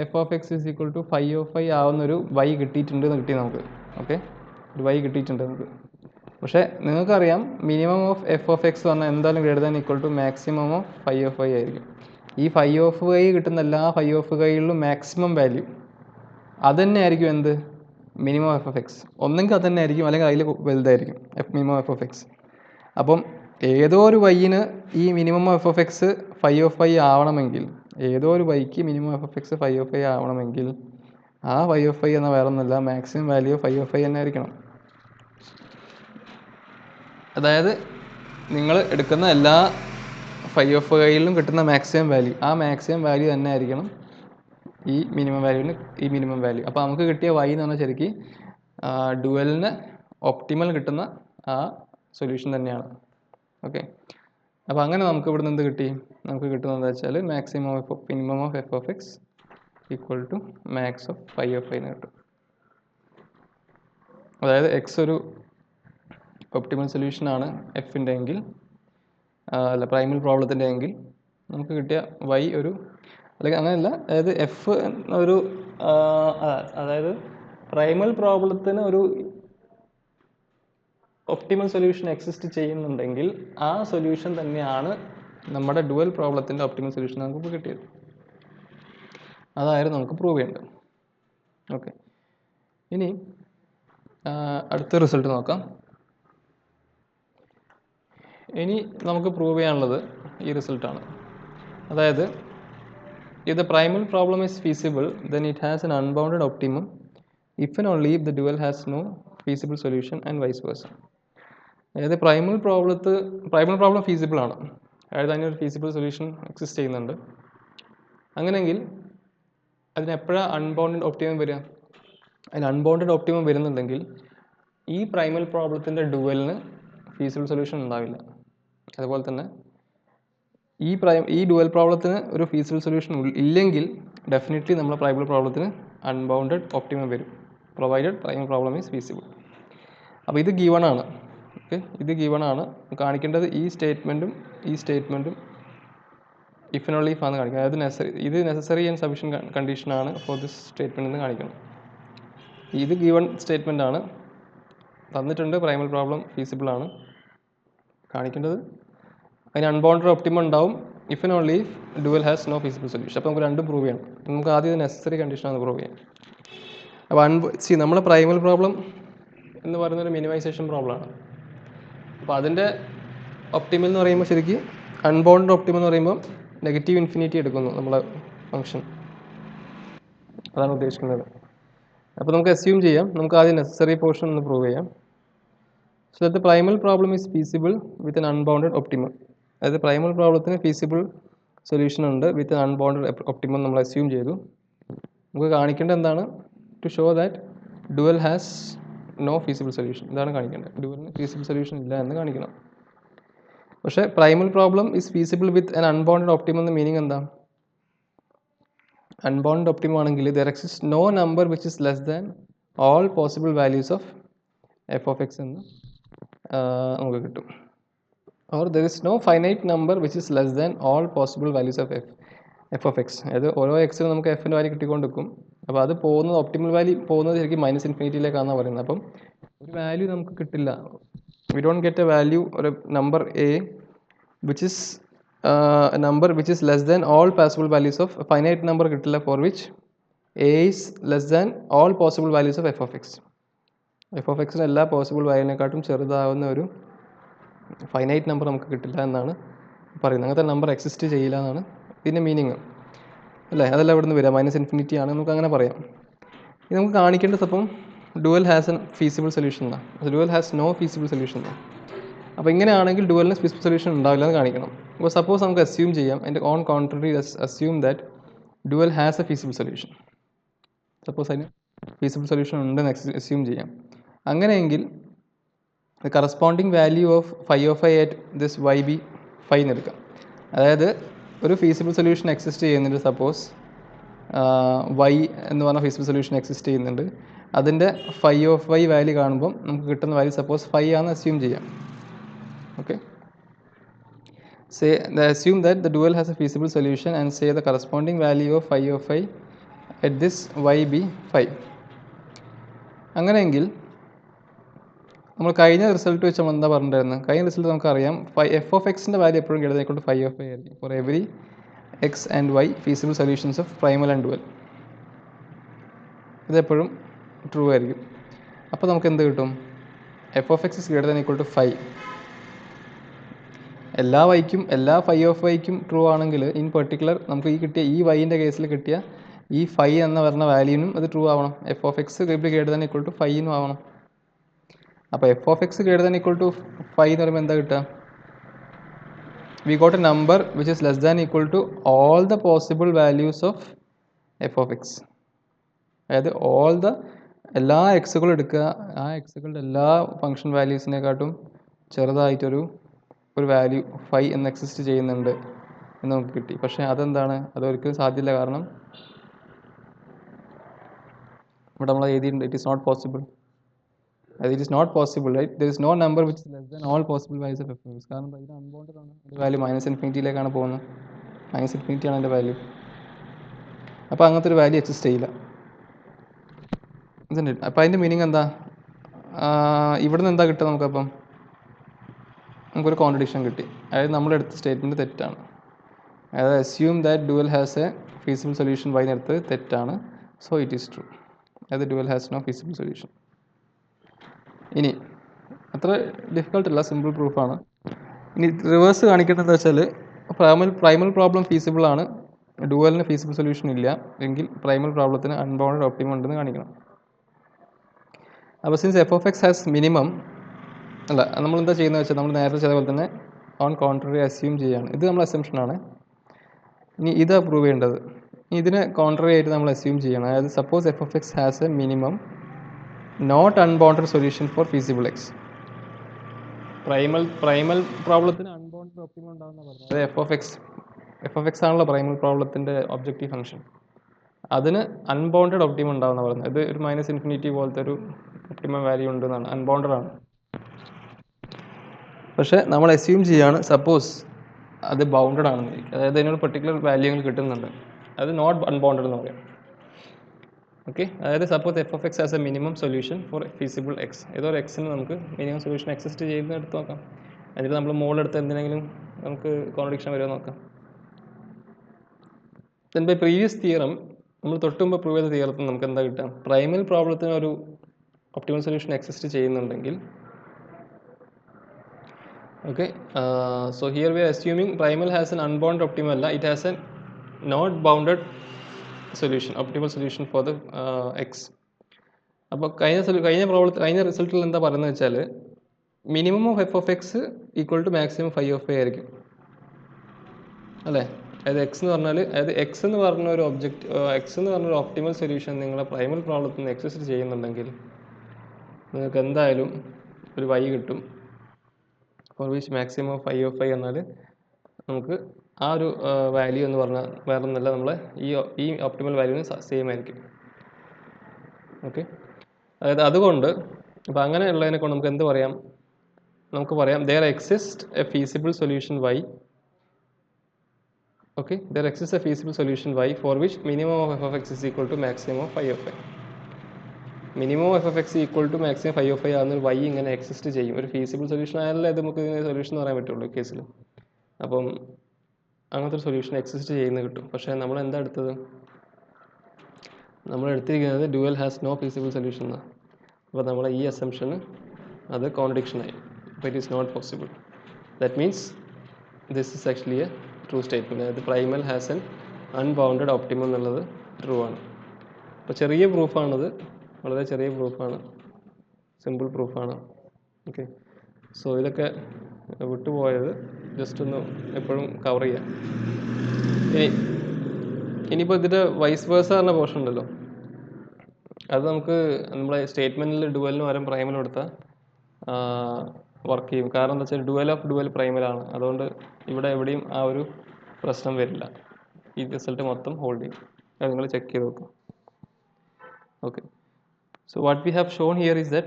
f of x is equal to φ of i ആവുന്നൊരു വൈ കിട്ടിയിട്ടുണ്ട് എന്ന് കിട്ടി നമുക്ക്. ഓക്കെ, ഒരു വൈ കിട്ടിയിട്ടുണ്ട് നമുക്ക്. പക്ഷേ നിങ്ങൾക്കറിയാം minimum of f of x പറഞ്ഞാൽ എന്തായാലും greater than equal to maximum of φ of i ആയിരിക്കും. ഈ ഫൈ ഓഫ് വൈ കിട്ടുന്ന എല്ലാ ഫൈ ഓഫ് വൈകളിലും മാക്സിമം വാല്യൂ അത് തന്നെ ആയിരിക്കും എന്ത്, മിനിമം എഫ് ഓഫ് എക്സ്. ഒന്നെങ്കിൽ അത് തന്നെ ആയിരിക്കും, അല്ലെങ്കിൽ അതിൽ വലുതായിരിക്കും മിനിമം എഫ് ഓഫ് എക്സ്. അപ്പം ഏതോ ഒരു വൈന് ഈ minimum f of x phi of y ആവണമെങ്കിൽ, ഏതോ ഒരു വൈക്ക് minimum f of x phi of y ആവണമെങ്കിൽ ആ ഫൈ ഓഫ് വൈ എന്ന വേറെ ഒന്നുമില്ല, maximum value phi of y തന്നെ ആയിരിക്കണം. അതായത് നിങ്ങൾ എടുക്കുന്ന എല്ലാ ഫൈ ഓഫ് വൈയിലും കിട്ടുന്ന മാക്സിമം വാല്യൂ, ആ മാക്സിമം വാല്യൂ തന്നെ ആയിരിക്കണം ഈ മിനിമം വാല്യൂവിന് ഈ മിനിമം വാല്യൂ. അപ്പോൾ നമുക്ക് കിട്ടിയ വൈ എന്ന് പറഞ്ഞാൽ ശരിക്കും ഡുവലിന് ഒപ്റ്റിമൽ കിട്ടുന്ന ആ സൊല്യൂഷൻ തന്നെയാണ്. ഓക്കെ, അപ്പോൾ അങ്ങനെ നമുക്ക് ഇവിടുന്ന് എന്ത് കിട്ടി, നമുക്ക് കിട്ടുന്നത് എന്താ വെച്ചാൽ minimum of f of x equal to max of phi of i എന്ന് കിട്ടും. അതായത് എക്സ് ഒരു ഒപ്റ്റിമൽ സൊല്യൂഷനാണ് എഫിൻ്റെ എങ്കിൽ, അല്ല പ്രൈമൽ പ്രോബ്ലത്തിൻ്റെ എങ്കിൽ, നമുക്ക് കിട്ടിയ വൈ ഒരു, അല്ലെങ്കിൽ അങ്ങനെയല്ല, അതായത് എഫ് ഒരു അതായത് പ്രൈമൽ പ്രോബ്ലത്തിന് ഒരു ഒപ്റ്റിമൽ സൊല്യൂഷൻ എക്സിസ്റ്റ് ചെയ്യുന്നുണ്ടെങ്കിൽ ആ സൊല്യൂഷൻ തന്നെയാണ് നമ്മുടെ ഡുവൽ പ്രോബ്ലത്തിൻ്റെ ഒപ്റ്റിമൽ സൊല്യൂഷൻ നമുക്ക് കിട്ടിയത്. അതായിരുന്നു നമുക്ക് പ്രൂവ് ചെയ്യേണ്ടത്. ഓക്കെ, ഇനി അടുത്ത റിസൾട്ട് നോക്കാം. ഇനി നമുക്ക് പ്രൂവ് ചെയ്യാനുള്ളത് ഈ റിസൾട്ടാണ്. അതായത് if the primal problem is feasible, then it has an unbounded optimum if and only if the dual has no feasible solution and vice versa. അതായത് പ്രൈമൽ പ്രോബ്ലം ഫീസിബിൾ ആണ്, അതായത് അതിനൊരു ഫീസിബിൾ സൊല്യൂഷൻ എക്സിസ്റ്റ് ചെയ്യുന്നുണ്ട്. അങ്ങനെയെങ്കിൽ അതിനെപ്പോഴാണ് unbounded optimum വരിക? അതിന് unbounded optimum വരുന്നുണ്ടെങ്കിൽ ഈ പ്രൈമൽ പ്രോബ്ലത്തിൻ്റെ ഡുവലിന് ഫീസിബിൾ സൊല്യൂഷൻ ഉണ്ടാവില്ല. അതുപോലെ തന്നെ ഈ ഡുവൽ പ്രോബ്ലത്തിന് ഒരു ഫീസിബിൾ സൊല്യൂഷൻ ഇല്ലെങ്കിൽ ഡെഫിനറ്റ്ലി നമ്മുടെ പ്രൈമൽ പ്രോബ്ലത്തിന് അൺബൗണ്ടഡ് ഒപ്റ്റിമം വരും, provided Primal problem is feasible. അപ്പോൾ ഇത് ഗിവൺ ആണ്. ഓക്കെ, ഇത് ഗിവൺ ആണ്. കാണിക്കേണ്ടത് ഈ സ്റ്റേറ്റ്മെൻറ്റും ഇഫ് ആൻഡ് ഓൺലി ഇഫ് ആണ് കാണിക്കുന്നത്. അതായത് ഇത് നെസസറി ആൻഡ് സഫിഷ്യൻറ്റ് കണ്ടീഷനാണ് ഫോർ ദിസ് സ്റ്റേറ്റ്മെൻറ്റ് എന്ന് കാണിക്കണം. ഇത് ഗിവൺ സ്റ്റേറ്റ്മെൻ്റ് ആണ്, തന്നിട്ടുണ്ട് പ്രൈമൽ പ്രോബ്ലം ഫീസിബിൾ ആണ്. കാണിക്കേണ്ടത് അതിന് അൺബൗണ്ടഡ് ഒപ്റ്റിമം ഉണ്ടാവും if and only if dual has no feasible solution. അപ്പോൾ നമുക്ക് രണ്ടും പ്രൂവ് ചെയ്യണം. നമുക്ക് ആദ്യം നെസസറി കണ്ടീഷനാണ് പ്രൂവ് ചെയ്യാൻ. അപ്പോൾ നമ്മുടെ പ്രൈമൽ പ്രോബ്ലം എന്ന് പറയുന്നൊരു മിനിമൈസേഷൻ പ്രോബ്ലമാണ്. അപ്പോൾ അതിൻ്റെ ഒപ്റ്റിമൽ എന്ന് പറയുമ്പോൾ ശരിക്കും അൺബൗണ്ടഡ് ഒപ്റ്റിമം എന്ന് പറയുമ്പോൾ നെഗറ്റീവ് ഇൻഫിനിറ്റി എടുക്കുന്നു നമ്മളെ ഫംഗ്ഷൻ, അതാണ് ഉദ്ദേശിക്കുന്നത്. അപ്പോൾ നമുക്ക് അസ്യൂം ചെയ്യാം, നമുക്ക് ആദ്യം നെസസറി പോർഷൻ ഒന്ന് പ്രൂവ് ചെയ്യാം. So that the primal problem is feasible with an unbounded optimum. അതായത് പ്രൈമൽ പ്രോബ്ലത്തിന് ഫീസിബിൾ സൊല്യൂഷൻ ഉണ്ട് വിത്ത് അൺബൗണ്ടഡ് ഒപ്റ്റിമം നമ്മൾ അസ്യൂം ചെയ്തു. നമുക്ക് കാണിക്കേണ്ടത് എന്താണ്? To show that dual has no feasible solution. ഇതാണ് കാണിക്കേണ്ടത്. ഡുവലിന് ഫീസിബിൾ സൊല്യൂഷൻ ഇല്ല എന്ന് കാണിക്കണം. പക്ഷേ primal problem is feasible with an unbounded optimum എന്ന മീനിങ് എന്താ? അൺബൗണ്ടഡ് ഒപ്റ്റിമം ആണെങ്കിൽ there exist no number which is less than all possible values of f of X എന്ന് നമുക്ക് കിട്ടും. or there is no finite number which is less than all possible values of f of x. അതായത് ഓരോ എക്സിനും നമുക്ക് എഫിൻ്റെ value കിട്ടിക്കൊണ്ടിരിക്കും. അപ്പോൾ അത് പോകുന്നത് ഒപ്റ്റിമൽ വാല്യൂ പോകുന്നത് ശരിക്കും മൈനസ് ഇൻഫിനിറ്റിയിലേക്കാണെന്നാണ് പറയുന്നത്. അപ്പം ഒരു വാല്യൂ നമുക്ക് കിട്ടില്ല. We don't get a value, ഒരു number a which is number which is less than all possible values of finite number കിട്ടില്ല for which a is less than all possible values of f of x. F of എക്സിന് എല്ലാ possible വാല്യൂവിനെക്കാട്ടും ചെറുതാവുന്ന ഒരു finite number നമുക്ക് കിട്ടില്ല എന്നാണ് പറയുന്നത്. അങ്ങനത്തെ number exist ചെയ്യില്ല എന്നാണ് ഇതിൻ്റെ മീനിങ് അല്ലേ? അതെല്ലാം ഇവിടെ നിന്ന് വരിക മൈനസ് ഇൻഫിനിറ്റി ആണ്, നമുക്ക് അങ്ങനെ പറയാം. ഇത് നമുക്ക് കാണിക്കേണ്ടത് അപ്പം dual has an feasible solution എന്നാണ്, dual has no feasible solution എന്നാണ്. അപ്പോൾ ഇങ്ങനെയാണെങ്കിൽ ഡുവലിന് ഫീസിബിൾ സൊല്യൂഷൻ ഉണ്ടാവില്ല എന്ന് കാണിക്കണം. അപ്പോൾ സപ്പോസ് നമുക്ക് അസ്യൂം ചെയ്യാം, എൻ്റെ on contrary assume that dual has a feasible solution. Suppose അതിന് ഫീസിബിൾ സൊല്യൂഷൻ ഉണ്ടെന്ന് അസ്യൂം ചെയ്യാം. അങ്ങനെയെങ്കിൽ the corresponding value of phi of I at this y be phi എന്ന് എടുക്കാം. അതായത് ഒരു ഫീസിബിൾ സൊല്യൂഷൻ എക്സിസ്റ്റ് ചെയ്യുന്നുണ്ട്, സപ്പോസ് y എന്ന് പറഞ്ഞ ഫീസിബിൾ സൊല്യൂഷൻ എക്സിസ്റ്റ് ചെയ്യുന്നുണ്ട്. അതിൻ്റെ phi of y വാല്യൂ കാണുമ്പം നമുക്ക് കിട്ടുന്ന വാല്യൂ സപ്പോസ് phi ആണെന്ന് അസ്യൂം ചെയ്യാം. Okay, assume that the dual has a feasible solution and say the corresponding value of phi of I at this y be phi. അങ്ങനെയെങ്കിൽ നമ്മൾ കഴിഞ്ഞ result വെച്ച് നമ്മൾ എന്താ പറഞ്ഞിട്ടുണ്ടായിരുന്നത്? കഴിഞ്ഞ റിസൾട്ട് നമുക്കറിയാം എഫ് ഓഫ് എക്സിൻ്റെ വാല്യൂ എപ്പോഴും കിട്ടുന്നത് ഫൈ ഓഫ് ഐ ആയിരിക്കും. For every x and y feasible solutions of primal and dual. ഇതെപ്പോഴും ട്രൂ ആയിരിക്കും. അപ്പോൾ നമുക്ക് എന്ത് കിട്ടും? F of x is greater than equal to 5. എല്ലാ വൈക്കും എല്ലാ ഫൈ ഓഫ് വൈക്കും ട്രൂ ആണെങ്കിൽ ഇൻ പെർട്ടിക്കുലർ നമുക്ക് ഈ കിട്ടിയ ഈ വൈൻ്റെ കേസിൽ കിട്ടിയ ഈ 5 എന്ന് പറഞ്ഞ വാല്യൂനും അത് ട്രൂ ആവണം. F of x greater than equal to 5 എന്നും ആവണം. അപ്പോൾ f of x greater than equal to 5 എന്ന് പറയുമ്പോൾ എന്താ കിട്ടുക? We got a number which is less than equal to all the possible values of f of x. അതായത് എല്ലാ എക്സുകളും എടുക്കുക, ആ എക്സുകളുടെ എല്ലാ ഫംഗ്ഷൻ വാല്യൂസിനെക്കാട്ടും ചെറുതായിട്ടൊരു വാല്യൂ 5 എന്ന് എക്സിസ്റ്റ് ചെയ്യുന്നുണ്ട് എന്ന് നമുക്ക് കിട്ടി. പക്ഷേ അതെന്താണ്? അതൊരിക്കലും സാധ്യമില്ല. കാരണം ഇവിടെ നമ്മൾ എഴുതിയിട്ടുണ്ട് it is not possible. It is not possible, right? There is no number which is less than all possible values of f of x. കാരണം ഇത് അൺബൗണ്ടഡ് ആണ്. ഒരു വാല്യൂ -ഇൻഫിനിറ്റിയിലേക്കാണ് പോകുന്നത്. -ഇൻഫിനിറ്റി ആണ് അതിൻ്റെ വാല്യൂ. അപ്പോൾ അങ്ങനത്തെ ഒരു വാല്യൂ എക്സിസ്റ്റ് ചെയ്യില്ല. അപ്പോൾ അതിൻ്റെ മീനിങ് എന്താ? ഇവിടുന്ന് എന്താ കിട്ടുക നമുക്കപ്പം? നമുക്കൊരു കോൺട്രഡിക്ഷൻ കിട്ടി. അതായത് നമ്മളെടുത്ത സ്റ്റേറ്റ്മെൻറ്റ് തെറ്റാണ്. അതായത് assume that dual has a feasible solution y എടുത്ത് തെറ്റാണ്. So it is true. അതായത് dual has no feasible solution. ഇനി അത്ര ഡിഫിക്കൾട്ട് അല്ല, സിമ്പിൾ പ്രൂഫാണ്. ഇനി റിവേഴ്സ് കാണിക്കേണ്ടത് വെച്ചാൽ പ്രൈമൽ പ്രോബ്ലം ഫീസിബിൾ ആണ്, ഡുവലിന് ഫീസിബിൾ സൊല്യൂഷൻ ഇല്ല എങ്കിൽ പ്രൈമൽ പ്രോബ്ലത്തിന് അൺബൗണ്ടഡ് ഒപ്റ്റിമം ഉണ്ടെന്ന് കാണിക്കണം. അപ്പോൾ since F of x has minimum അല്ല, നമ്മളെന്താ ചെയ്യുന്നത് വെച്ചാൽ നമ്മൾ നേരത്തെ ചെയ്ത പോലെ തന്നെ ഓൺ കോൺട്രറി അസ്യൂം ചെയ്യുകയാണ്. ഇത് നമ്മൾ അസംഷനാണ്. ഇനി ഇതാ പ്രൂവ് ചെയ്യേണ്ടത്. ഇതിന് കോൺട്രറി ആയിട്ട് നമ്മൾ അസ്യൂം ചെയ്യണം. അതായത് suppose f of x has a minimum not unbounded solution for feasible x. Primal പ്രോബ്ലത്തിന് അൺബൗണ്ടഡ് ഒപ്റ്റിമം ഉണ്ടാകുന്ന പറഞ്ഞത്. അതായത് എഫ് ഓഫ് എക്സ് ആണല്ലോ പ്രൈമൽ പ്രോബ്ലത്തിൻ്റെ ഒബ്ജക്റ്റീവ് ഫംഗ്ഷൻ. അതിന് അൺബൗണ്ടഡ് ഒപ്റ്റിമം ഉണ്ടാകുന്ന പറയുന്നത്. ഇത് ഒരു -ഇൻഫിനിറ്റി പോലത്തെ ഒരു ഒപ്റ്റിമം വാല്യൂ ഉണ്ടെന്നാണ്, അൺബൗണ്ടഡ് ആണ്. പക്ഷേ നമ്മൾ അസ്യൂം ചെയ്യുകയാണ് സപ്പോസ് അത് ബൗണ്ടഡ് ആണെന്ന്. അതായത് അതിനൊരു പെർട്ടിക്കുലർ വാല്യൂകൾ കിട്ടുന്നുണ്ട്, അത് നോട്ട് അൺബൗണ്ടഡ് എന്ന് പറയാം. ഓക്കെ, അതായത് suppose f of X as A minimum solution for feasible X. ഏതോ ഒരു എക്സിന് നമുക്ക് മിനിമം സൊല്യൂഷൻ എക്സിസ്റ്റ് ചെയ്യുന്ന എടുത്ത് നോക്കാം. എന്നിട്ട് നമ്മൾ മുകളിലെടുത്ത് എന്തിനെങ്കിലും നമുക്ക് കോൺട്രഡിക്ഷൻ വരുമോ നോക്കാം. ദെൻ ബൈ പ്രീവിയസ് തിയറം, നമ്മൾ തൊട്ടുമുമ്പ് പ്രൂവ് ചെയ്ത തിയറത്തിൽ നമുക്ക് എന്താ കിട്ടാം? പ്രൈമൽ പ്രോബ്ലത്തിന് ഒരു ഒപ്റ്റിമൽ സൊല്യൂഷൻ എക്സിസ്റ്റ് ചെയ്യുന്നുണ്ടെങ്കിൽ, okay, so here we are assuming primal has an unbounded optimum alla, it has a not bounded solution, optimal solution for the x. അപ്പോൾ കഴിഞ്ഞ റിസൾട്ടിൽ എന്താ പറയുന്നത് വെച്ചാൽ minimum of f of x equal to maximum phi of a ആയിരിക്കും അല്ലേ? അതായത് X എന്ന് പറഞ്ഞാൽ, അതായത് എക്സ് എന്ന് പറഞ്ഞ ഒരു എക്സ് എന്ന് പറഞ്ഞൊരു ഒപ്റ്റിമൽ സൊല്യൂഷൻ നിങ്ങളെ പ്രൈമൽ പ്രോബ്ലത്തിൽ നിന്ന് എക്സിസ്റ്റ് ചെയ്യുന്നുണ്ടെങ്കിൽ നിങ്ങൾക്ക് എന്തായാലും ഒരു വൈ കിട്ടും for which maximum of phi of i എന്നാൽ നമുക്ക് ആ ഒരു വാല്യൂ എന്ന് പറഞ്ഞാൽ വേറെ ഒന്നല്ല, നമ്മൾ ഈ ഒപ്റ്റിമൽ വാല്യൂവിന് സെയിം ആയിരിക്കും. ഓക്കെ, അതായത് അതുകൊണ്ട് അപ്പോൾ അങ്ങനെയുള്ളതിനെ കൊണ്ട് നമുക്ക് എന്ത് പറയാം? നമുക്ക് പറയാം there exists a feasible solution y. Okay, there exists a feasible solution y for which minimum of f of x is equal to maximum of phi of y. Minimum f f x equal to maximum phi of i ആകുന്ന y ഇങ്ങനെ exist ചെയ്യും. ഒരു feasible solution ആയാലേ ഇത് നമുക്ക് solution എന്ന് പറയാൻ പറ്റുള്ളൂ കേസിൽ. അപ്പം അങ്ങനത്തെ ഒരു സൊല്യൂഷൻ എക്സിസ്റ്റ് ചെയ്യുന്ന കിട്ടും. പക്ഷേ നമ്മൾ എന്താ എടുത്തത്? നമ്മൾ എടുത്തിരിക്കുന്നത് dual has no feasible solution എന്നാണ്. അപ്പോൾ നമ്മളെ ഈ അസംഷന് അത് കോൺട്രഡിക്ഷനായി. അപ്പോൾ it is not possible. That means this is actually a true statement. അതായത് primal has an unbounded optimum എന്നുള്ളത് ട്രൂ ആണ്. അപ്പോൾ ചെറിയ പ്രൂഫാണിത്, വളരെ ചെറിയ പ്രൂഫാണ്, സിമ്പിൾ പ്രൂഫാണ്. ഓക്കെ, സോ ഇതൊക്കെ വിട്ടുപോയത് ജസ്റ്റ് ഒന്ന് എപ്പോഴും കവർ ചെയ്യാം. ഇനിയിപ്പോൾ ഇതിൻ്റെ വൈസ് വേഴ്സ പറഞ്ഞ പോർഷൻ ഉണ്ടല്ലോ, അത് നമുക്ക് നമ്മളെ സ്റ്റേറ്റ്മെൻറ്റിൽ ഡുവലിന് പകരം പ്രൈമൽ കൊടുത്താൽ വർക്ക് ചെയ്യും. കാരണം എന്താ വെച്ചാൽ ഡുവൽ ഓഫ് ഡുവൽ പ്രൈമലാണ്. അതുകൊണ്ട് ഇവിടെ എവിടെയും ആ ഒരു പ്രശ്നം വരില്ല. ഈ റിസൾട്ട് മൊത്തം ഹോൾഡ് ചെയ്യും. അത് നിങ്ങൾ ചെക്ക് ചെയ്ത് നോക്കുക. Okay, so what we have shown here is that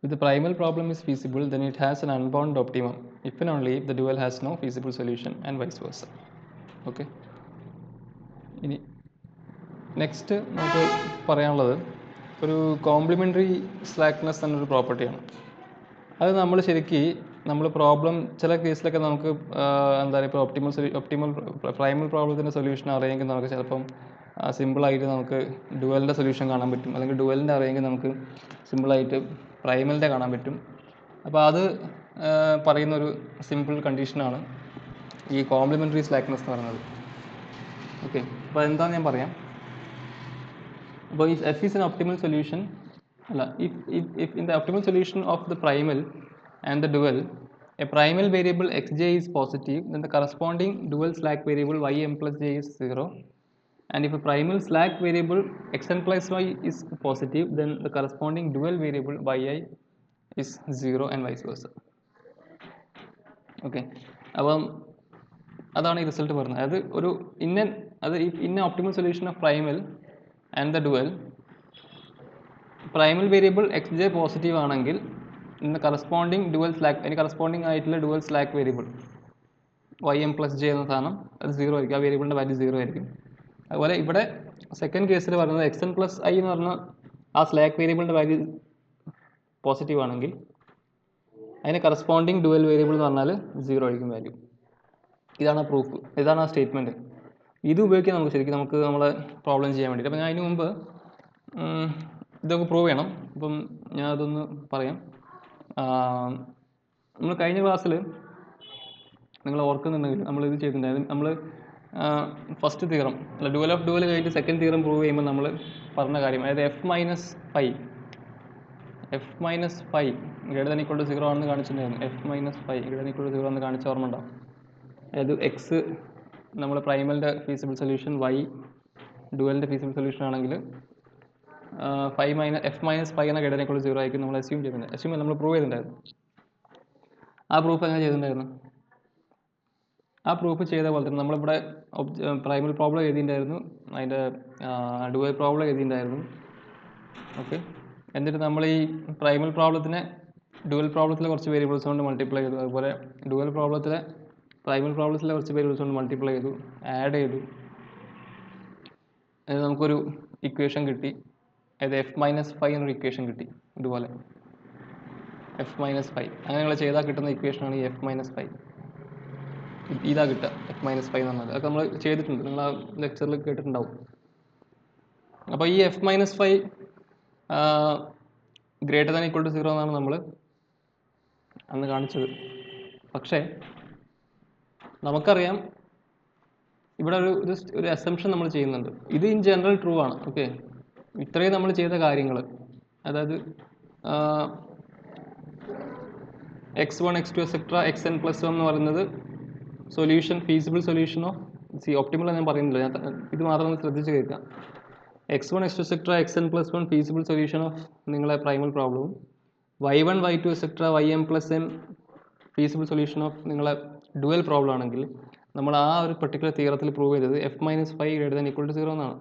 if the primal problem is feasible, then it has an unbounded optimum if and only if the dual has no feasible solution and vice versa. Okay, ഇനി next നമുക്ക് പറയാനുള്ളത് ഒരു complimentary slackness എന്നൊരു പ്രോപ്പർട്ടിയാണ്. അത് നമ്മൾ ശരിക്കും നമ്മൾ പ്രോബ്ലം ചില കേസിലൊക്കെ നമുക്ക് എന്താ പറയുക ഇപ്പോൾ ഒപ്റ്റിമൽ പ്രൈമൽ പ്രോബ്ലത്തിൻ്റെ സൊല്യൂഷൻ അറിയാമെങ്കിൽ നമുക്ക് ചിലപ്പം സിമ്പിളായിട്ട് നമുക്ക് ഡുവലിൻ്റെ സൊല്യൂഷൻ കാണാൻ പറ്റും, അല്ലെങ്കിൽ ഡുവലിൻ്റെ അറിയാമെങ്കിൽ നമുക്ക് സിമ്പിളായിട്ട് പ്രൈമലിൻ്റെ കാണാൻ പറ്റും. അപ്പോൾ അത് പറയുന്നൊരു സിമ്പിൾ കണ്ടീഷനാണ് ഈ കോംപ്ലിമെൻ്ററി സ്ലാക്ക്നെസ് എന്ന് പറയുന്നത്. ഓക്കെ, അപ്പോൾ എന്താണെന്ന് ഞാൻ പറയാം. അപ്പോൾ if f is an optimal solution, if in the optimal solution of the primal and the dual, a primal variable xj is positive, then the corresponding dual slack variable ym plus j is 0. And if a primal slack variable xn plus y is positive, then the corresponding dual variable yi is 0 and vice versa. Okay, അപ്പം അതാണ് ഈ result പറയുന്നത്. അതായത് ഒരു ഇന്ന optimal solution of primal and the dual, Primal variable xj positive ആണെങ്കിൽ ഇന്ന് corresponding dual slack, അതിന് കറസ്പോണ്ടിങ് ആയിട്ടുള്ള dual slack variable ym plus J എന്ന സാധനം അത് 0 ആയിരിക്കും. ആ വേരിയബിളിൻ്റെ വാല്യൂ 0 ആയിരിക്കും. അതുപോലെ ഇവിടെ സെക്കൻഡ് കേസിൽ പറയുന്നത് xn പ്ലസ് ഐ എന്ന് പറഞ്ഞാൽ ആ സ്ലാക്ക് വേരിയബിളിൻ്റെ വാല്യൂ പോസിറ്റീവ് ആണെങ്കിൽ അതിന് കറസ്പോണ്ടിങ് ഡുവൽ വേരിയബിൾ എന്ന് പറഞ്ഞാൽ 0 ആയിരിക്കും വാല്യൂ. ഇതാണ് പ്രൂഫ്, ഇതാണ് ആ സ്റ്റേറ്റ്മെൻറ്റ്. ഇത് ഉപയോഗിക്കാൻ നമുക്ക് ശരിക്കും നമ്മളെ പ്രോബ്ലം ചെയ്യാൻ വേണ്ടിയിട്ട്. അപ്പോൾ ഞാൻ അതിന് മുമ്പ് ഇതൊക്കെ പ്രൂവ് ചെയ്യണം. അപ്പം ഞാൻ അതൊന്ന് പറയാം. നമ്മൾ കഴിഞ്ഞ ക്ലാസ്സിൽ നിങ്ങൾ ഓർക്കുന്നുണ്ടെങ്കിൽ നമ്മളിത് ചെയ്തിട്ടുണ്ടായിരുന്നു. നമ്മൾ ഫസ്റ്റ് തിയറം അല്ല ഡുവൽ ഓഫ് ഡുവൽ കഴിഞ്ഞിട്ട് സെക്കൻഡ് തിയറം പ്രൂവ് ചെയ്യുമ്പോൾ നമ്മൾ പറഞ്ഞ കാര്യം, അതായത് f minus five greater than equal to 0 ആണെന്ന് കാണിച്ചിട്ടുണ്ടായിരുന്നു. F minus five greater than equal to 0 എന്ന് കാണിച്ച ഓർമ്മ ഉണ്ടാവും. അതായത് എക്സ് നമ്മൾ പ്രൈമലിൻ്റെ ഫീസിബിൾ സൊല്യൂഷൻ, വൈ ഡുവലിൻ്റെ ഫീസിബിൾ സൊല്യൂഷൻ ആണെങ്കിൽ എഫ് മൈനസ് ഫൈവ് എന്ന ഗ്രേറ്റർ ദാൻ ഈക്വൽ ടു 0 ആയിരിക്കും നമ്മൾ അസ്യൂം നമ്മൾ പ്രൂവ് ചെയ്തിട്ടുണ്ടായിരുന്നു. ആ പ്രൂഫ് എങ്ങനെ ചെയ്തിട്ടുണ്ടായിരുന്നു? ആ പ്രൂഫ് ചെയ്ത പോലെ തന്നെ നമ്മളിവിടെ പ്രൈമൽ പ്രോബ്ലം എഴുതിയിട്ടുണ്ടായിരുന്നു, അതിൻ്റെ ഡുവൽ പ്രോബ്ലം എഴുതിയിട്ടുണ്ടായിരുന്നു. ഓക്കെ, എന്നിട്ട് നമ്മൾ ഈ പ്രൈമൽ പ്രോബ്ലത്തിനെ ഡുവൽ പ്രോബ്ലത്തിലെ കുറച്ച് വേരിയബിൾസ് കൊണ്ട് മൾട്ടിപ്ലൈ ചെയ്തു. അതുപോലെ ഡുവൽ പ്രോബ്ലത്തിലെ പ്രൈമൽ പ്രോബ്ലത്തിലെ കുറച്ച് വേരിയബിൾസ് കൊണ്ട് മൾട്ടിപ്ലൈ ചെയ്തു, ആഡ് ചെയ്തു. അതിന് നമുക്കൊരു ഇക്വേഷൻ കിട്ടി. അതായത് എഫ് മൈനസ് ഫൈവ് എന്നൊരു ഇക്വേഷൻ കിട്ടി. ഇതുപോലെ എഫ് മൈനസ് ഫൈവ് അങ്ങനെ നിങ്ങൾ ചെയ്താൽ കിട്ടുന്ന ഇക്വേഷനാണ് ഈ എഫ് മൈനസ് ഫൈവ്. ഇതാ കിട്ടുക എഫ് മൈനസ് ഫൈവ് എന്ന് പറഞ്ഞാൽ. അതൊക്കെ നമ്മൾ ചെയ്തിട്ടുണ്ട്, നിങ്ങൾ ആ ലെക്ചറിൽ കേട്ടിട്ടുണ്ടാവും. അപ്പോൾ ഈ f minus five greater than equal to 0 എന്നാണ് നമ്മൾ അന്ന് കാണിച്ചത്. പക്ഷേ നമുക്കറിയാം ഇവിടെ ഒരു അസംഷൻ നമ്മൾ ചെയ്യുന്നുണ്ട്. ഇത് ഇൻ ജനറൽ ട്രൂ ആണ്. ഓക്കെ, ഇത്രയും നമ്മൾ ചെയ്ത കാര്യങ്ങൾ, അതായത് x1 x2 etcetera xn plus 1 എന്ന് പറയുന്നത് solution, feasible solution of optimal ഞാൻ പറയുന്നില്ല, ഞാൻ ഇത് മാത്രം ശ്രദ്ധിച്ച് കേൾക്കാം. x1 x2 etcetera xn plus 1 feasible solution of നിങ്ങളെ പ്രൈമൽ പ്രോബ്ലവും, y1 y2 etcetera ym plus n feasible solution of നിങ്ങളെ ഡുവൽ പ്രോബ്ലം ആണെങ്കിൽ നമ്മൾ ആ ഒരു പെർട്ടിക്കുലർ തിയറത്തിൽ പ്രൂവ് ചെയ്തത് f minus five greater than equal to 0 എന്നാണ്.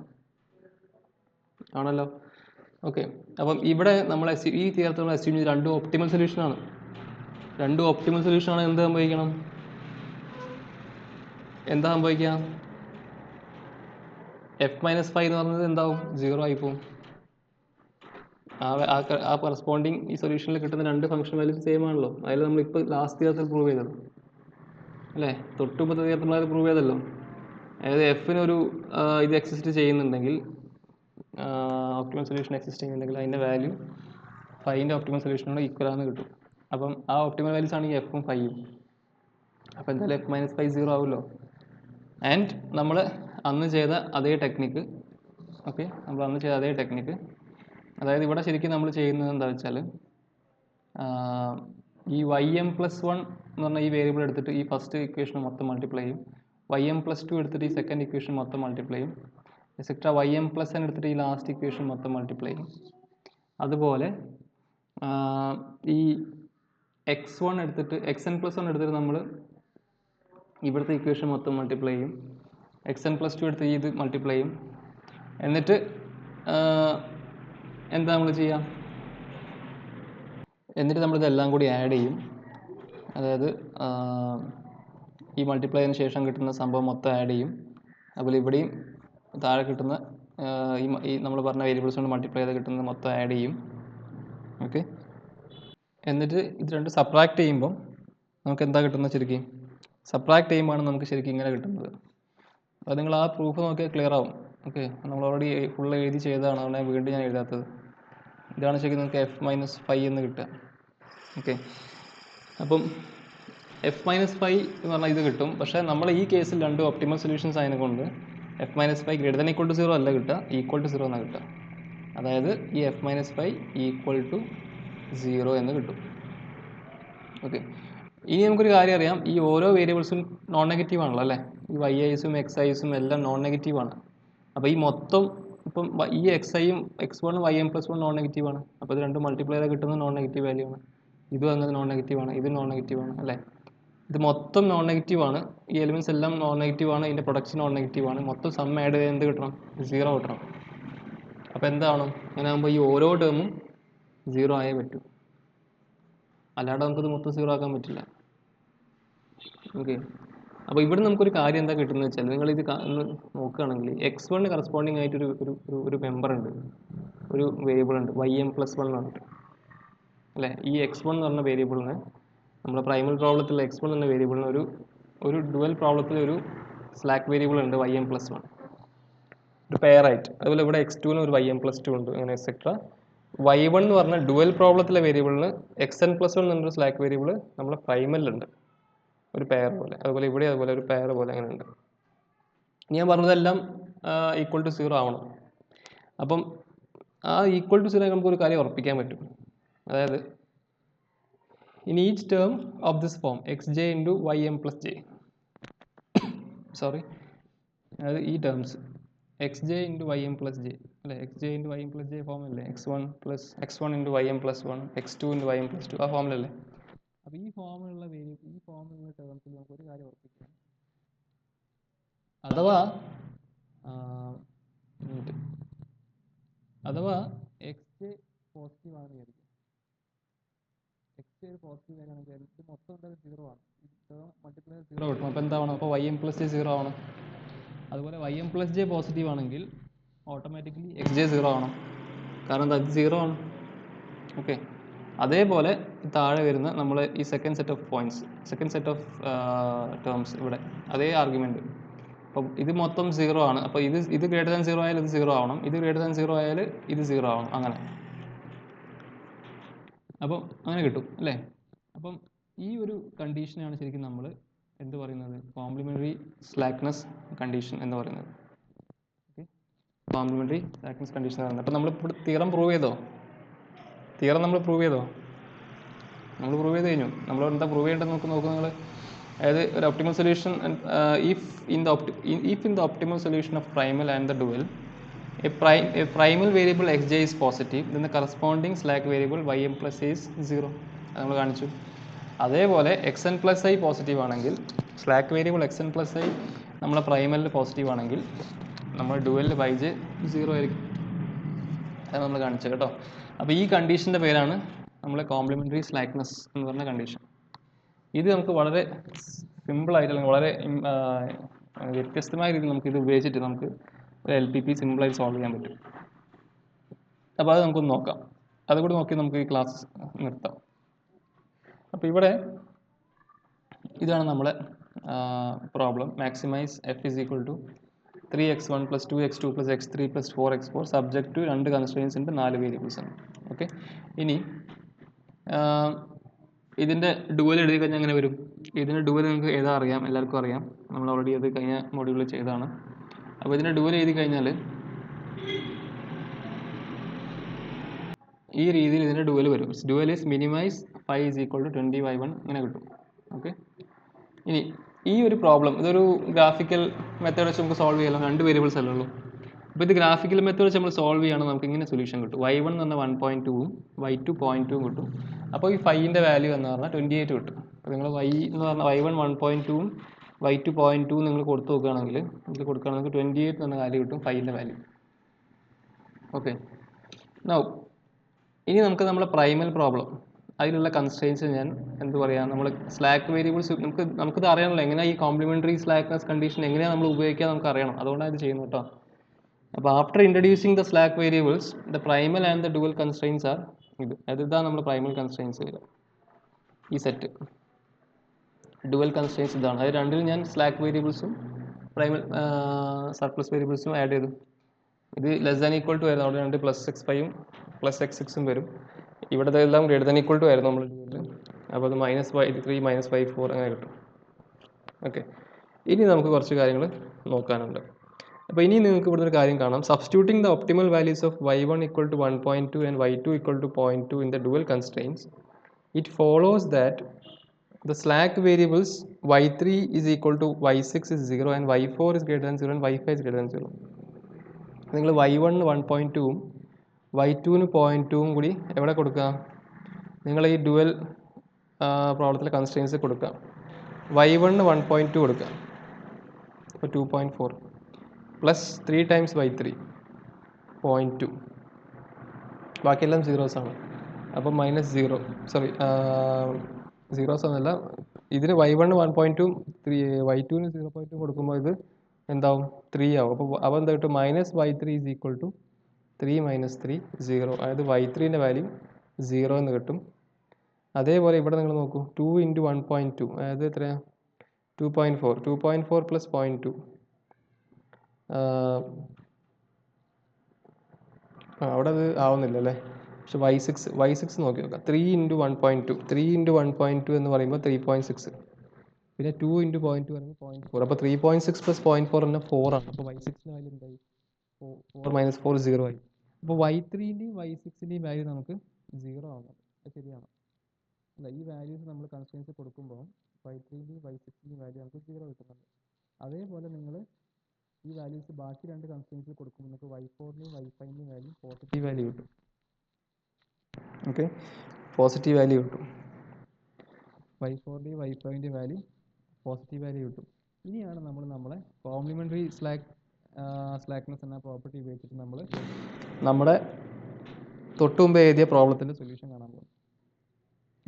ആണല്ലോ. ഓക്കെ, അപ്പം ഇവിടെ നമ്മൾ ഈ തിയറത്തിൽ നമ്മൾ അസ്യൂം ചെയ്ത് രണ്ടും ഒപ്റ്റിമൽ സൊല്യൂഷനാണ്. എന്ത് സംഭവിക്കണം? എന്താ സംഭവിക്കുക? എഫ് മൈനസ് ഫൈവ് എന്ന് പറഞ്ഞത് എന്താവും? 0 ആയിപ്പോവും. ആ കറസ്പോണ്ടിങ് ഈ സൊല്യൂഷനിൽ കിട്ടുന്ന രണ്ട് ഫംഗ്ഷൻ വാല്യൂസ് സെയിം ആണല്ലോ. അതിൽ നമ്മളിപ്പോൾ ലാസ്റ്റ് തിയറത്തിൽ പ്രൂവ് ചെയ്തത് അല്ലേ, തൊട്ടുമ്പത്തെ തിയറത്തിൽ നമ്മളത് പ്രൂവ് ചെയ്തല്ലോ. അതായത് എഫിനൊരു ഇത് എക്സിസ്റ്റ് ചെയ്യുന്നുണ്ടെങ്കിൽ, ഒപ്റ്റിമൽ സൊല്യൂഷൻ എക്സിസ്റ്റ് ചെയ്യുന്നുണ്ടെങ്കിൽ അതിൻ്റെ വാല്യൂ ഫൈവിൻ്റെ ഒപ്റ്റിമൽ സൊല്യൂഷനോട് ഈക്വൽ ആണെന്ന് കിട്ടും. അപ്പം ആ ഒപ്റ്റിമൽ വാല്യൂസ് ആണ് ഈ എഫും ഫൈവും. അപ്പോൾ എന്തായാലും എഫ് മൈനസ് ഫൈവ് 0 ആവുമല്ലോ. ആൻഡ് നമ്മൾ അന്ന് ചെയ്ത അതേ ടെക്നിക്ക്, ഓക്കെ, നമ്മൾ അന്ന് ചെയ്ത അതേ ടെക്നിക്ക്, അതായത് ഇവിടെ ശരിക്കും നമ്മൾ ചെയ്യുന്നത് എന്താ വെച്ചാൽ ഈ ym പ്ലസ് 1 എന്ന് പറഞ്ഞാൽ ഈ വേരിയബിൾ എടുത്തിട്ട് ഈ ഫസ്റ്റ് ഇക്വേഷൻ മൊത്തം മൾട്ടിപ്ലൈ ചെയ്യും, ym പ്ലസ് 2 എടുത്തിട്ട് ഈ സെക്കൻഡ് ഇക്വേഷൻ മൊത്തം മൾട്ടിപ്ലൈ ചെയ്യും, എക്സെട്ര ym പ്ലസ് n എടുത്തിട്ട് ഈ ലാസ്റ്റ് ഇക്വേഷൻ മൊത്തം മൾട്ടിപ്ലൈ ചെയ്യും. അതുപോലെ ഈ x1 എടുത്തിട്ട് xn പ്ലസ് 1 എടുത്തിട്ട് നമ്മൾ ഇവിടുത്തെ ഇക്വേഷൻ മൊത്തം മൾട്ടിപ്ലൈ ചെയ്യും, xn പ്ലസ് 2 എടുത്ത് ഇത് മൾട്ടിപ്ലൈ ചെയ്യും. എന്നിട്ട് എന്താ നമ്മൾ ചെയ്യുക? എന്നിട്ട് നമ്മളിതെല്ലാം കൂടി ആഡ് ചെയ്യും. അതായത് ഈ മൾട്ടിപ്ലൈ ചെയ്തതിന് ശേഷം കിട്ടുന്ന സംഭവം മൊത്തം ആഡ് ചെയ്യും. അതുപോലെ ഇവിടെയും താഴെ കിട്ടുന്ന ഈ നമ്മൾ പറഞ്ഞ വേരിയബിൾസ് കൊണ്ട് മൾട്ടിപ്ലൈ ചെയ്ത് കിട്ടുന്നത് മൊത്തം ആഡ് ചെയ്യും. ഓക്കെ, എന്നിട്ട് ഇത് രണ്ട് സബ്ട്രാക്ട് ചെയ്യുമ്പം നമുക്ക് എന്താ കിട്ടുന്നത് ശരിക്കും? സബ്ട്രാക്ട് ചെയ്യുമ്പോഴാണ് നമുക്ക് ശരിക്കും ഇങ്ങനെ കിട്ടുന്നത്. അത് നിങ്ങൾ ആ പ്രൂഫ് നോക്കിയാൽ ക്ലിയർ ആവും. ഓക്കെ, നമ്മൾ ഓൾറെഡി ഫുൾ എഴുതി ചെയ്തതാണ്, അതുകൊണ്ട് വീണ്ടും ഞാൻ എഴുതാത്തത്. ഇതാണ് ശരിക്കും നിങ്ങൾക്ക് f-5 എന്ന് കിട്ടുക. ഓക്കെ, അപ്പം f-5 എന്ന് പറഞ്ഞാൽ ഇത് കിട്ടും. പക്ഷേ നമ്മൾ ഈ കേസിൽ രണ്ട് ഒപ്റ്റിമൽ സൊല്യൂഷൻസ് ആയതിനെ കൊണ്ട് f-5 greater than equal to 0 അല്ല കിട്ടുക, ഈക്വൽ ടു 0 എന്നാണ് കിട്ടുക. അതായത് ഈ f-5 ഈക്വൽ ടു 0 എന്ന് കിട്ടും. ഓക്കെ, ഇനി നമുക്കൊരു കാര്യം അറിയാം, ഈ ഓരോ വേരിയബിൾസും നോൺ നെഗറ്റീവ് ആണല്ലോ അല്ലേ? ഈ y-iസും x-iസും എല്ലാം നോൺ നെഗറ്റീവ് ആണ്. അപ്പോൾ ഈ മൊത്തം ഇപ്പം ഈ x-iയും x1 y-m+1 നോൺ നെഗറ്റീവ് ആണ്. അപ്പോൾ ഇത് രണ്ടും മൾട്ടിപ്ലൈ ചെയ്താൽ കിട്ടുന്നത് നോൺ നെഗറ്റീവ് വാല്യൂ ആണ്. ഇതും അങ്ങനെ നോൺ നെഗറ്റീവ് ആണ്, ഇതും നോൺ നെഗറ്റീവ് ആണ് അല്ലേ? ഇത് മൊത്തം നോൺ നെഗറ്റീവ് ആണ്. ഈ എലിമെൻറ്റ്സ് എല്ലാം നോൺ നെഗറ്റീവ് ആണ്, ഇതിൻ്റെ പ്രൊഡക്ഷൻ നോൺ നെഗറ്റീവ് ആണ്. മൊത്തം സം ആഡ് ചെയ്ത് എന്ത് കിട്ടണം? 0 കിട്ടണം. അപ്പോൾ എന്താവണം? അങ്ങനെ ആകുമ്പോൾ ഈ ഓരോ ടേമും 0 ആയേ പറ്റൂ, അല്ലാണ്ട് നമുക്കിത് മൊത്തം 0 ആക്കാൻ പറ്റില്ല. ഓക്കെ, അപ്പോൾ ഇവിടെ നമുക്കൊരു കാര്യം എന്താ കിട്ടുന്നത് വെച്ചാൽ, നിങ്ങളിത് ഒന്ന് നോക്കുകയാണെങ്കിൽ x1 കറസ്പോണ്ടിങ് ആയിട്ട് ഒരു മെമ്പർ ഉണ്ട്, ഒരു വേരിയബിൾ ഉണ്ട് y-m+1 എന്ന് പറഞ്ഞിട്ട് അല്ലേ? ഈ x1 എന്ന് പറഞ്ഞ വേരിയബിളിന് നമ്മുടെ പ്രൈമൽ പ്രോബ്ലത്തിലുള്ള x1 എന്ന വേരിയബിളിന് ഒരു ഡുവൽ പ്രോബ്ലത്തിൽ ഒരു സ്ലാക്ക് വേരിയബിൾ ഉണ്ട് y-m+1, ഒരു പെയറായിട്ട്. അതുപോലെ ഇവിടെ x2ന് ഒരു y-m+2 ഉണ്ട്, അങ്ങനെ എക്സെട്ര. y1 എന്ന് പറഞ്ഞ ഡുവൽ പ്രോബ്ലത്തിലെ വേരിയബിളിന് xn+1 എന്നൊരു സ്ലാക്ക് വേരിയബിൾ നമ്മുടെ പ്രൈമലിലുണ്ട്, ഒരു പെയർ പോലെ. അതുപോലെ ഇവിടെ അതുപോലെ ഒരു പെയർ പോലെ അങ്ങനെ ഉണ്ട്. ഞാൻ പറഞ്ഞതെല്ലാം ഈക്വൽ ടു 0 ആവണം. അപ്പം ആ ഈക്വൽ ടു 0 നമുക്കൊരു കാര്യം ഉറപ്പിക്കാൻ പറ്റും. അതായത് in each term of this form xj into ym+j, sorry, അതായത് ഈ ടേംസ് xj into ym+j അല്ലേ? xj into ym+j ഫോം അല്ലേ? x1 into ym+1, x2 into ym+2 ആ ഫോമിലല്ലേ? അപ്പോൾ ഈ ഫോമിലുള്ള ടേംസിൽ നമുക്കൊരു കാര്യം ഉറപ്പിക്കാം. അഥവാ xj പോസിറ്റീവ് ആണെന്ന് വിചാരിക്കും. xj ഒരു പോസിറ്റീവ് ആണെങ്കിൽ ഇത് മൊത്തം എന്തായാലും 0 ആണ്. മൾട്ടിപ്ലൈ 0 കിട്ടും. അപ്പോൾ എന്താവണം? അപ്പോൾ ym+j 0 ആവണം. അതുപോലെ ym+j പോസിറ്റീവ് ആണെങ്കിൽ ഓട്ടോമാറ്റിക്കലി xj 0 ആവണം, കാരണം അത് 0 ആണ്. ഓക്കെ, അതേപോലെ താഴെ വരുന്ന നമ്മൾ ഈ second set of points, second set of terms, ഇവിടെ അതേ ആർഗ്യുമെൻറ്റ്. അപ്പം ഇത് മൊത്തം 0 ആണ്. അപ്പോൾ ഇത് ഗ്രേറ്റർ ദാൻ 0 ആയാൽ ഇത് 0 ആവണം, ഇത് ഗ്രേറ്റർ ദാൻ 0 ആയാൽ ഇത് 0 ആവണം, അങ്ങനെ. അപ്പം അങ്ങനെ കിട്ടും അല്ലേ? അപ്പം ഈ ഒരു കണ്ടീഷനാണ് ശരിക്കും നമ്മൾ എന്ത് പറയുന്നത്? കോംപ്ലിമെൻ്ററി സ്ലാക്ക്നെസ് കണ്ടീഷൻ എന്ന് പറയുന്നത്. ഓക്കെ, കോംപ്ലിമെൻ്ററി സ്ലാക്ക്നെസ് കണ്ടീഷൻ എന്ന് പറയുന്നത്. അപ്പോൾ നമ്മളിപ്പോൾ തിയറം പ്രൂവ് ചെയ്തോ? നമ്മൾ പ്രൂവ് ചെയ്ത് കഴിഞ്ഞു. നമ്മൾ എന്താ പ്രൂവ് ചെയ്യേണ്ടത് നോക്കും നിങ്ങൾ. അതായത് ഒരു optimal solution, if in the optimal solution of primal and the dual a primal variable xj is positive, then the corresponding slack variable ym+i is 0. അത് നമ്മൾ കാണിച്ചു. അതേപോലെ xn+i പോസിറ്റീവ് ആണെങ്കിൽ, സ്ലാക്ക് വേരിയബിൾ xn+i നമ്മളെ പ്രൈമലിൽ പോസിറ്റീവ് ആണെങ്കിൽ നമ്മൾ ഡുവലിൽ yj 0 ആയിരിക്കും. അത് നമ്മൾ കാണിച്ചു കേട്ടോ. അപ്പോൾ ഈ കണ്ടീഷൻ്റെ പേരാണ് നമ്മൾ കോംപ്ലിമെൻ്ററി സ്ലാക്ക്നെസ് എന്ന് പറഞ്ഞ കണ്ടീഷൻ. ഇത് നമുക്ക് വളരെ സിമ്പിളായിട്ട്, അല്ലെങ്കിൽ വളരെ വ്യത്യസ്തമായ രീതിയിൽ നമുക്കിത് ഉപയോഗിച്ചിട്ട് നമുക്ക് ഒരു LPP സിമ്പിളായിട്ട് സോൾവ് ചെയ്യാൻ പറ്റും. അപ്പോൾ അത് നമുക്കൊന്ന് നോക്കാം. അതുകൂടി നോക്കി നമുക്ക് ഈ ക്ലാസ് നിർത്താം. അപ്പോൾ ഇവിടെ ഇതാണ് നമ്മളെ problem. Maximize f is equal to 3x1 plus 2x2 plus x3 plus 4x4 subject to 2 constraints ഉണ്ട്, 4 വേരിയബിൾസ് ഉണ്ട്. ഓക്കെ, ഇനി ഇതിൻ്റെ ഡുവൽ എഴുതി കഴിഞ്ഞാൽ എങ്ങനെ വരും? ഇതിൻ്റെ ഡുവൽ നിങ്ങൾക്ക് എഴുതാൻ അറിയാം, എല്ലാവർക്കും അറിയാം, നമ്മൾ ഓൾറെഡി അത് കഴിഞ്ഞ മോഡ്യൂളിൽ ചെയ്തതാണ്. അപ്പോൾ ഇതിൻ്റെ ഡുവൽ എഴുതി കഴിഞ്ഞാൽ ഈ രീതിയിൽ ഇതിൻ്റെ ഡുവൽ വരും. Dual is minimize 5 is equal to 20y1 ഇങ്ങനെ കിട്ടും. ഓക്കെ, ഇനി ഈ ഒരു പ്രോബ്ലം ഇതൊരു ഗ്രാഫിക്കൽ മെത്തേഡ് വെച്ച് നമുക്ക് സോൾവ് ചെയ്യാമല്ലോ, 2 വേരിയബിൾസ് അല്ലേ ഉള്ളൂ. അപ്പോൾ ഇത് ഗ്രാഫിക്കൽ മെത്തേഡ് വെച്ച് നമ്മൾ സോൾവ് ചെയ്യുകയാണെങ്കിൽ നമുക്ക് ഇങ്ങനെ സൊല്യൂഷൻ കിട്ടും. y1 എന്ന് പറഞ്ഞാൽ 1.2ഉം y2 0.2ഉം കിട്ടും. അപ്പോൾ ഈ 5ൻ്റെ വാല്യൂ എന്ന് പറഞ്ഞാൽ 28 കിട്ടും. അപ്പോൾ നിങ്ങൾ y എന്ന് പറഞ്ഞാൽ y1 1.2ഉം y2 0.2 നിങ്ങൾ കൊടുത്തു നോക്കുകയാണെങ്കിൽ, ഇതിൽ കൊടുക്കുകയാണെങ്കിൽ 28 എന്ന വാല്യൂ കിട്ടും, 5ൻ്റെ വാല്യൂ. ഓക്കെ, നൗ ഇനി നമുക്ക് നമ്മുടെ പ്രൈമൽ പ്രോബ്ലം, അതിലുള്ള കൺസ്ട്രെയിൻസ് ഞാൻ എന്ത് പറയാം, നമ്മൾ സ്ലാക്ക് വേരിയബിൾസ് നമുക്കിത് അറിയണമല്ലോ, എങ്ങനെയാണ് ഈ കോംപ്ലിമെൻ്ററി സ്ലാക്ക്നെസ് കണ്ടീഷൻ എങ്ങനെയാണ് നമ്മൾ ഉപയോഗിക്കുക നമുക്ക് അറിയണം. അതുകൊണ്ടാണ് ഇത് ചെയ്യുന്നത് കേട്ടോ. അപ്പോൾ after introducing the slack variables, the primal and the dual constraints are ഇതാണ് നമ്മൾ പ്രൈമൽ കൺസ്ട്രെയിൻസ് വരിക. ഈ സെറ്റ് ഡുവൽ കൺസ്ട്രെയിൻസ് ഇതാണ്. അത് രണ്ടിലും ഞാൻ സ്ലാക്ക് വേരിയബിൾസും പ്രൈമൽ സർപ്ലസ് വേരിയബിൾസും ആഡ് ചെയ്തു. ഇത് ലെസ് ദാൻ ഈക്വൽ ടു ആയിരുന്നു, അവിടെ രണ്ട് +x5ഉം +x6ഉം വരും. ഇവിടുത്തെ എല്ലാം ഗ്രേറ്റർ ദാൻ ഈക്വൽ ടു ആയിരുന്നു നമ്മൾ ഡുവലിൽ. അപ്പോൾ അത് -y3 -y4 അങ്ങനെ കിട്ടും. ഓക്കെ, ഇനി നമുക്ക് കുറച്ച് കാര്യങ്ങൾ നോക്കാനുണ്ട്. അപ്പോൾ ഇനി നിങ്ങൾക്ക് ഇവിടെ ഒരു കാര്യം കാണാം. Substituting the optimal values of y1 = 1.2 and y2 = 0.2 in the dual constraints, it follows that the slack variables y3 is equal to y6 is 0 and y4 is greater than 0 and y5 is greater than 0. നിങ്ങൾ y1 1.2ഉം y2 0.2ഉം കൂടി എവിടെ കൊടുക്കുക? നിങ്ങൾ ഈ dual പ്രോബ്ലത്തിലെ constraints കൊടുക്കുക. y1 1.2 കൊടുക്കുക, അപ്പോൾ 2.4 plus 3 times y3 0.2, ബാക്കിയെല്ലാം സീറോസ് ആണ്. അപ്പം -0, സോറി സീറോസ് ഒന്നുമല്ല. ഇതിന് y1 1.2 y2 0.2 കൊടുക്കുമ്പോൾ ഇത് എന്താവും? 3 ആവും. അപ്പോൾ എന്താ കിട്ടും? -y3 is equal to 3 - 3 0, അതായത് y3ൻ്റെ വാല്യൂ 0 എന്ന് കിട്ടും. അതേപോലെ ഇവിടെ നിങ്ങൾ നോക്കൂ, 2 × 1.2 അതായത് എത്രയാണ്? 2.4 2.4 + 0.2 അവിടെ അത് ആവുന്നില്ല അല്ലേ? പക്ഷെ y6 നോക്കി നോക്കാം. 3 × 1.2 3 × 1.2 എന്ന് പറയുമ്പോൾ 3.6, പിന്നെ 2 × 0.2 പറയുമ്പോൾ 0.4. അപ്പോൾ 3.6 + 0.4 പറഞ്ഞാൽ 4 ആണ്. അപ്പോൾ y6ൻ്റെ വാല്യൂ എന്തായി? 4 - 4 0 ആയി. അപ്പോൾ y3ൻ്റെയും y6ൻ്റെയും വാല്യൂ നമുക്ക് 0 ആവുന്നത്. അത് ശരിയാണ് അല്ല? ഈ വാല്യൂസ് നമ്മൾ കൺസ്ട്രെയിൻസ് കൊടുക്കുമ്പോൾ y3ൻ്റെയും y6ൻ്റെയും വാല്യൂ നമുക്ക് 0 കിട്ടുന്നുണ്ട്. അതേപോലെ നിങ്ങൾ ഈ വാല്യൂസ് ബാക്കി രണ്ട് കൺസ്ട്രെയിൻസിൽ കൊടുക്കുമ്പോൾ നമുക്ക് y4ൻ്റെയും y5ൻ്റെയും വാല്യൂ പോസിറ്റീവ് വാല്യൂ കിട്ടും. ഓക്കെ, പോസിറ്റീവ് വാല്യൂ കിട്ടും. y4ൻ്റെയും y5ൻ്റെയും വാല്യൂ പോസിറ്റീവ് വാല്യൂ കിട്ടും. ഇനിയാണ് നമ്മൾ നമ്മളെ കോംപ്ലിമെൻ്ററി സ്ലാക്ക്നെസ് എന്ന പ്രോപ്പർട്ടി ഉപയോഗിച്ചിട്ട് നമ്മൾ നമ്മുടെ തൊട്ട് മുമ്പ് എഴുതിയ പ്രോബ്ലത്തിൻ്റെ സൊല്യൂഷൻ കാണാൻ പോകും.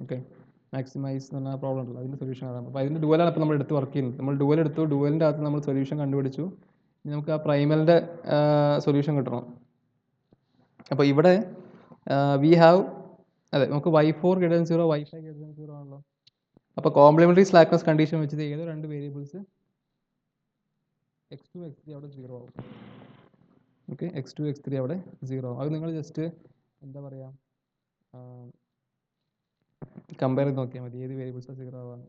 ഓക്കെ, മാക്സിമൈസ് എന്ന് പറഞ്ഞ പ്രോബ്ലം ഉണ്ടല്ലോ, അതിൻ്റെ സൊല്യൂഷൻ കാണാൻ. അപ്പോൾ അതിൻ്റെ ഡുവലാണ് ഇപ്പോൾ നമ്മൾ എടുത്ത് വർക്ക് ചെയ്യുന്നത്. നമ്മൾ ഡുവൽ എടുത്തു, ഡുവലിൻ്റെ അകത്ത് നമ്മൾ സൊല്യൂഷൻ കണ്ടുപിടിച്ചു. ഇനി നമുക്ക് ആ പ്രൈമലിൻ്റെ സൊല്യൂഷൻ കിട്ടണം. അപ്പോൾ ഇവിടെ വി ഹാവ്, അതെ, നമുക്ക് y4 > 0 y5 > 0 ആണല്ലോ. അപ്പോൾ കോംപ്ലിമെൻ്ററി സ്ലാക്ക്നെസ് കണ്ടീഷൻ വെച്ചത് ഏതോ രണ്ട് വേരിയബിൾസ് x2 x3 അവിടെ 0 ആവും. ഓക്കെ, x2 x3 അവിടെ 0 ആവും. അത് നിങ്ങൾ ജസ്റ്റ് എന്താ പറയുക, കമ്പയർ ചെയ്ത് നോക്കിയാൽ മതി ഏത് വേരിയബിൾസാണ് 0 ആവാൻ.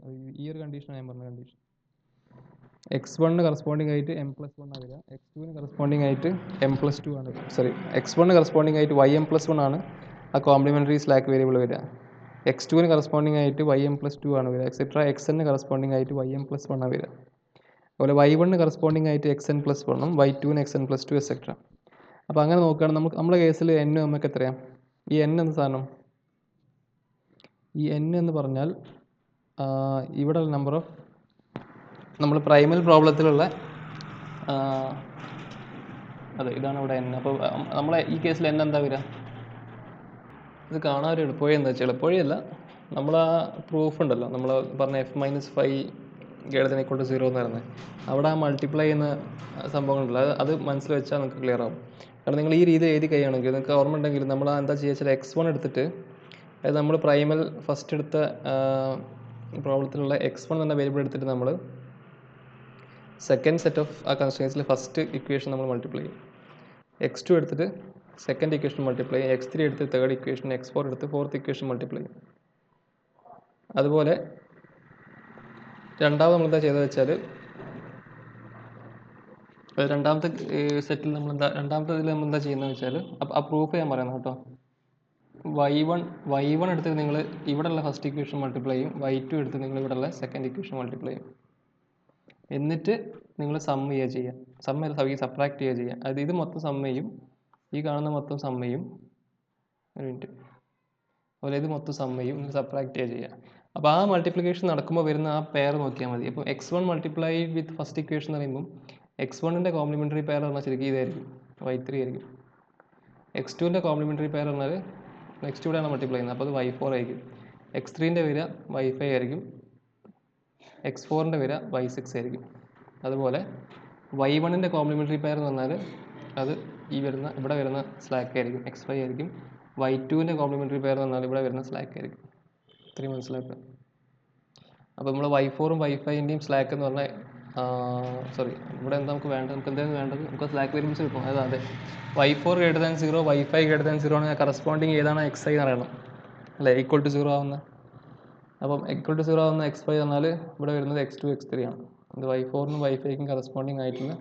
ഈ ഒരു കണ്ടീഷനാണ് ഞാൻ പറഞ്ഞ കണ്ടീഷൻ. x1 കറസ്പോണ്ടിങ് ആയിട്ട് m+1 ആണ് വരിക, x2 കറസ്പോണ്ടിങ് ആയിട്ട് m+2 ആണ് വരിക. സോറി, x1 കറസ്പോണ്ടിങ് ആയിട്ട് ym+1 ആണ് ആ കോംപ്ലിമെൻ്ററി സ്ലാക്ക് വേരിയബിൾ വരിക. x2 കറസ്പോണ്ടിങ് ആയിട്ട് ym+2 ആണ് വരിക, എക്സെട്ര. xn കറസ്പോണ്ടിങ് ആയിട്ട് ym+1 ആണ് വരിക. അതുപോലെ y1 കറസ്പോണ്ടിങ് ആയിട്ട് xn+1ഉം y2 xn+2 എക്സെട്ര. അപ്പോൾ അങ്ങനെ നോക്കുകയാണെങ്കിൽ നമ്മുടെ കേസിൽ n നമുക്ക് എത്രയാണ്? ഈ n എന്ന സാധനം, ഈ n എന്ന് പറഞ്ഞാൽ ഇവിടെ നമ്പർ ഓഫ് നമ്മൾ പ്രൈമൽ പ്രോബ്ലത്തിലുള്ള, അതെ, ഇതാണ് ഇവിടെ n. അപ്പോൾ നമ്മളെ ഈ കേസിൽ n എന്താ വരിക? ഇത് കാണാൻ ഒരു എളുപ്പവഴി എന്താ വെച്ചാൽ, എളുപ്പവഴിയല്ല, നമ്മൾ ആ പ്രൂഫ് ഉണ്ടല്ലോ, നമ്മൾ പറഞ്ഞ f - 5 > 0 എന്ന് പറയുന്നത്, അവിടെ ആ മൾട്ടിപ്ലൈ ചെയ്യുന്ന സംഭവങ്ങളുണ്ടല്ലോ, അത് മനസ്സിൽ വെച്ചാൽ നിങ്ങൾക്ക് ക്ലിയർ ആവും. കാരണം നിങ്ങൾ ഈ രീതി എഴുതി കഴിയുകയാണെങ്കിൽ നിങ്ങൾക്ക് ഓർമ്മ ഉണ്ടെങ്കിൽ നമ്മൾ എന്താ ചെയ്യുക വെച്ചാൽ x1 എടുത്തിട്ട്, അതായത് നമ്മൾ പ്രൈമൽ ഫസ്റ്റ് എടുത്ത പ്രോബ്ലത്തിലുള്ള x1 എന്ന വേരിയബിൾ എടുത്തിട്ട് നമ്മൾ സെക്കൻഡ് സെറ്റ് ഓഫ് ആ കൺസ്ട്രെയിൻസിൽ ഫസ്റ്റ് ഇക്വേഷൻ നമ്മൾ മൾട്ടിപ്ലൈ ചെയ്യും. x2 എടുത്തിട്ട് സെക്കൻഡ് ഇക്വേഷൻ മൾട്ടിപ്ലൈ ചെയ്യും. x3 എടുത്ത് തേർഡ് ഇക്വേഷൻ, x4 എടുത്ത് ഫോർത്ത് ഇക്വേഷൻ മൾട്ടിപ്ലൈ ചെയ്യും. അതുപോലെ രണ്ടാമത് നമ്മൾ എന്താ ചെയ്തത് വെച്ചാൽ, രണ്ടാമത്തെ സെറ്റിൽ നമ്മൾ രണ്ടാമത്തെ ഇതിൽ നമ്മൾ എന്താ ചെയ്യുന്നത് വെച്ചാൽ, ആ പ്രൂഫ് ഞാൻ പറയുന്നത് കേട്ടോ. y1 എടുത്ത് നിങ്ങൾ ഇവിടെയുള്ള ഫസ്റ്റ് ഇക്വേഷൻ മൾട്ടിപ്ലൈ ചെയ്യും, y2 എടുത്ത് നിങ്ങൾ ഇവിടെയുള്ള സെക്കൻഡ് ഇക്വേഷൻ മൾട്ടിപ്ലൈ ചെയ്യും. എന്നിട്ട് നിങ്ങൾ സം ചെയ്യുക, സബ്ട്രാക്ട് ചെയ്യുക. അത് ഇത് മൊത്തം സം ചെയ്യും, ഈ കാണുന്ന മൊത്തം സം ചെയ്യും, ഒരു മിനിറ്റ്, അതുപോലെ ഇത് മൊത്തം സം ചെയ്യും, സബ്ട്രാക്ട് ചെയ്യുക. അപ്പോൾ ആ മൾട്ടിപ്ലിക്കേഷൻ നടക്കുമ്പോൾ വരുന്ന ആ പെയർ നോക്കിയാൽ മതി. അപ്പോൾ x1 multiply with first equation എന്ന് പറയുമ്പോൾ x1ൻ്റെ കോംപ്ലിമെൻ്ററി പെയർ പറഞ്ഞാൽ ശരിക്കും ഇതായിരിക്കും, y3 ആയിരിക്കും. x2ൻ്റെ കോംപ്ലിമെൻ്ററി പെയർ പറഞ്ഞാൽ x2ടെയാണ് മൾട്ടിപ്ലൈ ചെയ്യുന്നത്, അപ്പോൾ അത് y4 ആയിരിക്കും. x3ൻ്റെ വരിക y5 ആയിരിക്കും, x4ൻ്റെ വരിക y6 ആയിരിക്കും. അതുപോലെ y1ൻ്റെ കോംപ്ലിമെൻ്ററി പെയർ എന്ന് പറഞ്ഞാൽ അത് ഇവിടെ വരുന്ന സ്ലാക്ക് ആയിരിക്കും, x5 ആയിരിക്കും. y2ൻ്റെ കോംപ്ലിമെൻ്ററി പെയർ എന്ന് പറഞ്ഞാൽ ഇവിടെ വരുന്ന സ്ലാക്ക് ആയിരിക്കും. ഇത്രയും മനസ്സിലാക്കുക. അപ്പോൾ നമ്മൾ y4ഉം y5ൻ്റെയും സ്ലാക്ക് എന്ന് പറഞ്ഞാൽ സോറി ഇവിടെ എന്താ നമുക്ക് വേണ്ടത്, നമുക്ക് എന്തായിരുന്നു വേണ്ടത്, നമുക്ക് സ്ലാക്ക് വേരിയബിൾസ് കിട്ടും. അതെ y4 > 0, y5 > 0 ആണെങ്കിൽ കറസ്പോണ്ടിങ് ഏതാണ് xi എന്ന് അറിയണം അല്ലേ, ഈക്വൽ ടു 0 ആവുന്ന. അപ്പം ഈക്വൽ ടു 0 ആവുന്ന xy എന്നാൽ ഇവിടെ വരുന്നത് x2 x3 ആണ്. ഇത് y4നും y5ക്കും കറസ്പോണ്ടിങ് ആയിട്ടുള്ള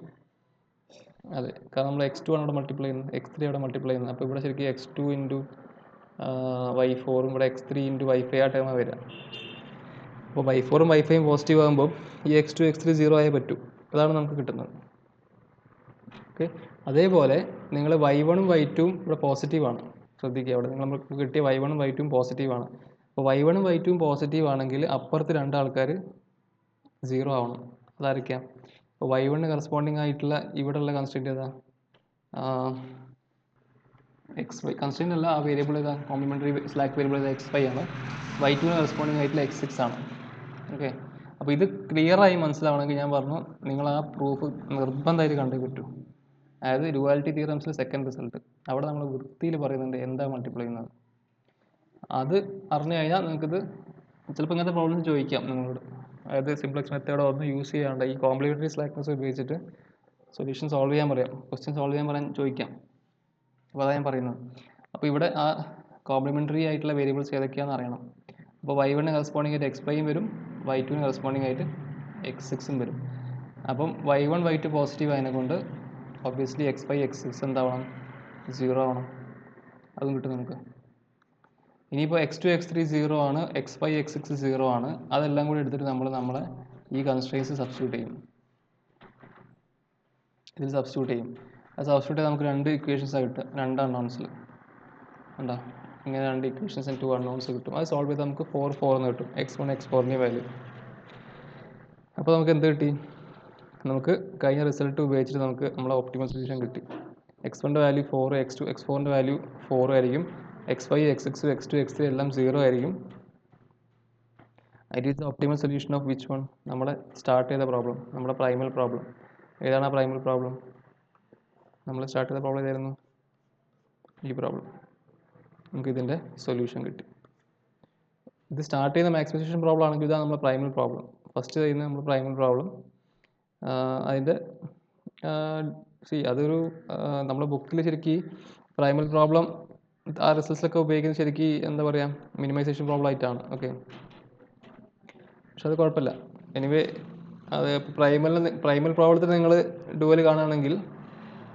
അതെ, കാരണം നമ്മൾ x2 ആണ് ഇവിടെ മൾട്ടിപ്ലൈ ചെയ്യുന്നത്, x3 അവിടെ മൾട്ടിപ്ലൈ ചെയ്യുന്നത്. അപ്പോൾ ഇവിടെ ശരിക്കും x2 ഇൻറ്റു y4ഉം ഇവിടെ x3 ഇൻറ്റു y5 ആ ടേമാണ് വരിക. അപ്പോൾ y4ഉം y5ഉം പോസിറ്റീവ് ആകുമ്പോൾ ഈ x2 x3 0 ആയേ പറ്റൂ. അതാണ് നമുക്ക് കിട്ടുന്നത്. ഓക്കെ, അതേപോലെ നിങ്ങൾ y1ഉം y2ഉം ഇവിടെ പോസിറ്റീവാണ്. ശ്രദ്ധിക്കുക, അവിടെ നമുക്ക് കിട്ടിയ y1ഉം y2ഉം പോസിറ്റീവാണ്. അപ്പോൾ y1ഉം y2ഉം പോസിറ്റീവ് ആണെങ്കിൽ അപ്പുറത്ത് രണ്ടാൾക്കാർ 0 ആവണം. അതായിരിക്കാം. അപ്പോൾ y1ന് കറസ്പോണ്ടിങ് ആയിട്ടുള്ള ഇവിടെയുള്ള കൺസ്ട്രെയിൻറ്റ് ഏതാ, xy കൺസ്ട്രെയിൻ്റ് അല്ല, ആ വേരിയബിൾ ഏതാ, കോംപ്ലിമെൻ്ററി സ്ലാക്ക് വേരിയബിൾ ഏതാ, xy ആണ്. y2ന് കറസ്പോണ്ടിങ് ആയിട്ടുള്ള x6 ആണ്. ഓക്കെ, അപ്പോൾ ഇത് ക്ലിയറായി മനസ്സിലാവണമെങ്കിൽ ഞാൻ പറഞ്ഞു നിങ്ങൾ ആ പ്രൂഫ് നിർബന്ധമായിട്ട് കണ്ടേ പറ്റൂ. അതായത് ഡ്യുവാലിറ്റി തിയറംസിൽ സെക്കൻഡ് റിസൾട്ട് അവിടെ നമ്മൾ വൃത്തിയിൽ പറയുന്നുണ്ട് എന്താ മൾട്ടിപ്ലൈ ചെയ്യുന്നത്. അത് അറിഞ്ഞു കഴിഞ്ഞാൽ നിങ്ങൾക്കിത് ചിലപ്പോൾ ഇങ്ങനത്തെ പ്രോബ്ലംസ് ചോദിക്കാം നിങ്ങളോട്. അതായത് സിംപ്ലക്സ് മെത്തേഡോ ഒന്നും യൂസ് ചെയ്യാണ്ട് ഈ കോംപ്ലിമെൻ്ററി സ്ലാക്ക്നെസ് ഉപയോഗിച്ചിട്ട് സൊല്യൂഷൻ സോൾവ് ചെയ്യാൻ പറയാം, ക്വസ്റ്റ്യൻ സോൾവ് ചെയ്യാൻ പറയാൻ ചോദിക്കാം. അപ്പോൾ അതാണ് ഞാൻ പറയുന്നത്. അപ്പോൾ ഇവിടെ ആ കോംപ്ലിമെൻ്ററി ആയിട്ടുള്ള വേരിയബിൾസ് ഏതൊക്കെയാണെന്ന് അറിയണം. അപ്പോൾ y1ന് കറസ്പോണ്ടിങ് ആയിട്ട് x5 വരും, y2ന് കറസ്പോണ്ടിങ് ആയിട്ട് x6 വരും. അപ്പം y1 y2 പോസിറ്റീവ് ആയതിനെ കൊണ്ട് ഒബ്വിയസ്ലി x5 x6 എന്താവണം, 0 ആവണം. അതും കിട്ടും നമുക്ക്. ഇനിയിപ്പോൾ x2 x3 0 ആണ്, x5 x6 0 ആണ്. അതെല്ലാം കൂടി എടുത്തിട്ട് നമ്മളെ ഈ കൺസ്ട്രെയിൻസ് സബ്സ്റ്റിറ്റ്യൂട്ട് ചെയ്യും. ഇതിൽ സബ്സ്റ്റിറ്റ്യൂട്ട് ചെയ്യും. അത് സബ്സ്റ്റിറ്റ്യൂട്ട് ചെയ്ത് നമുക്ക് രണ്ട് ഇക്വേഷൻസാണ് കിട്ടുക, രണ്ട് അൺനോൺസിൽ ഉണ്ടോ. ഇങ്ങനെ രണ്ട് ഇക്വേഷൻസ് 2 അൺനോൺസ് കിട്ടും. അത് സോൾവ് ചെയ്ത് നമുക്ക് 4 4 എന്ന് കിട്ടും, x1 x4ൻ്റെ വാല്യൂ. അപ്പോൾ നമുക്ക് എന്ത് കിട്ടി, നമുക്ക് കഴിഞ്ഞ റിസൾട്ട് ഉപയോഗിച്ചിട്ട് നമുക്ക് നമ്മളെ ഒപ്റ്റിമൽ സൊല്യൂഷൻ കിട്ടി. x1ൻ്റെ വാല്യൂ 4, x4ൻ്റെ വാല്യൂ 4 ആയിരിക്കും, x5 x6 x2 x3 എല്ലാം 0 ആയിരിക്കും. It is the optimal solution of which one, നമ്മളെ സ്റ്റാർട്ട് ചെയ്ത പ്രോബ്ലം, നമ്മുടെ പ്രൈമൽ പ്രോബ്ലം. ഏതാണ് ആ പ്രൈമൽ പ്രോബ്ലം, നമ്മൾ സ്റ്റാർട്ട് ചെയ്ത പ്രോബ്ലം ഏതായിരുന്നു, ഈ പ്രോബ്ലം. നമുക്ക് ഇതിൻ്റെ സൊല്യൂഷൻ കിട്ടി. ഇത് സ്റ്റാർട്ട് ചെയ്യുന്ന മാക്സിമൈസേഷൻ പ്രോബ്ലം ആണെങ്കിൽ ഇതാണ് നമ്മുടെ പ്രൈമൽ പ്രോബ്ലം. ഫസ്റ്റ് ചെയ്യുന്ന നമ്മൾ പ്രൈമൽ പ്രോബ്ലം. അതിൻ്റെ അതൊരു നമ്മുടെ ബുക്കിൽ ശരിക്കും പ്രൈമൽ പ്രോബ്ലം ആ റിസൾട്ട്സൊക്കെ ഉപയോഗിക്കുന്നത് ശരിക്കും എന്താ പറയുക, മിനിമൈസേഷൻ പ്രോബ്ലം ആയിട്ടാണ്. ഓക്കെ, പക്ഷെ അത് കുഴപ്പമില്ല. എനിവേ അത് പ്രൈമൽ പ്രോബ്ലത്തിൽ നിങ്ങൾ ഡുവൽ കാണുകയാണെങ്കിൽ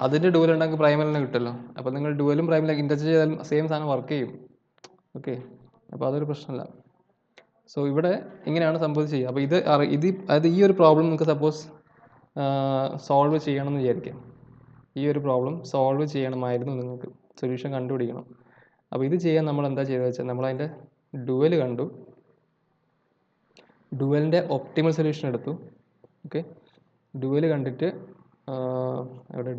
അതിൻ്റെ ഡുവൽ ഉണ്ടെങ്കിൽ പ്രൈമലിനെ കിട്ടുമല്ലോ. അപ്പോൾ നിങ്ങൾ ഡുവലും പ്രൈമലും ഇൻറ്റർചേഞ്ച് ചെയ്താൽ സെയിം സാധനം വർക്ക് ചെയ്യും. ഓക്കെ, അപ്പോൾ അതൊരു പ്രശ്നമില്ല. സോ ഇവിടെ ഇങ്ങനെയാണ് സംഭവിച്ച് ചെയ്യുക. അപ്പോൾ അത് ഈ ഒരു പ്രോബ്ലം നിങ്ങൾക്ക് സപ്പോസ് സോൾവ് ചെയ്യണമെന്ന് വിചാരിക്കാം. ഈ ഒരു പ്രോബ്ലം സോൾവ് ചെയ്യണമായിരുന്നു, നിങ്ങൾക്ക് സൊല്യൂഷൻ കണ്ടുപിടിക്കണം. അപ്പോൾ ഇത് ചെയ്യാൻ നമ്മൾ എന്താ ചെയ്തത് വെച്ചാൽ നമ്മളതിൻ്റെ ഡുവൽ കണ്ടു, ഡുവലിൻ്റെ ഒപ്റ്റിമൽ സൊല്യൂഷൻ എടുത്തു. ഓക്കെ, ഡുവൽ കണ്ടിട്ട് എവിടെ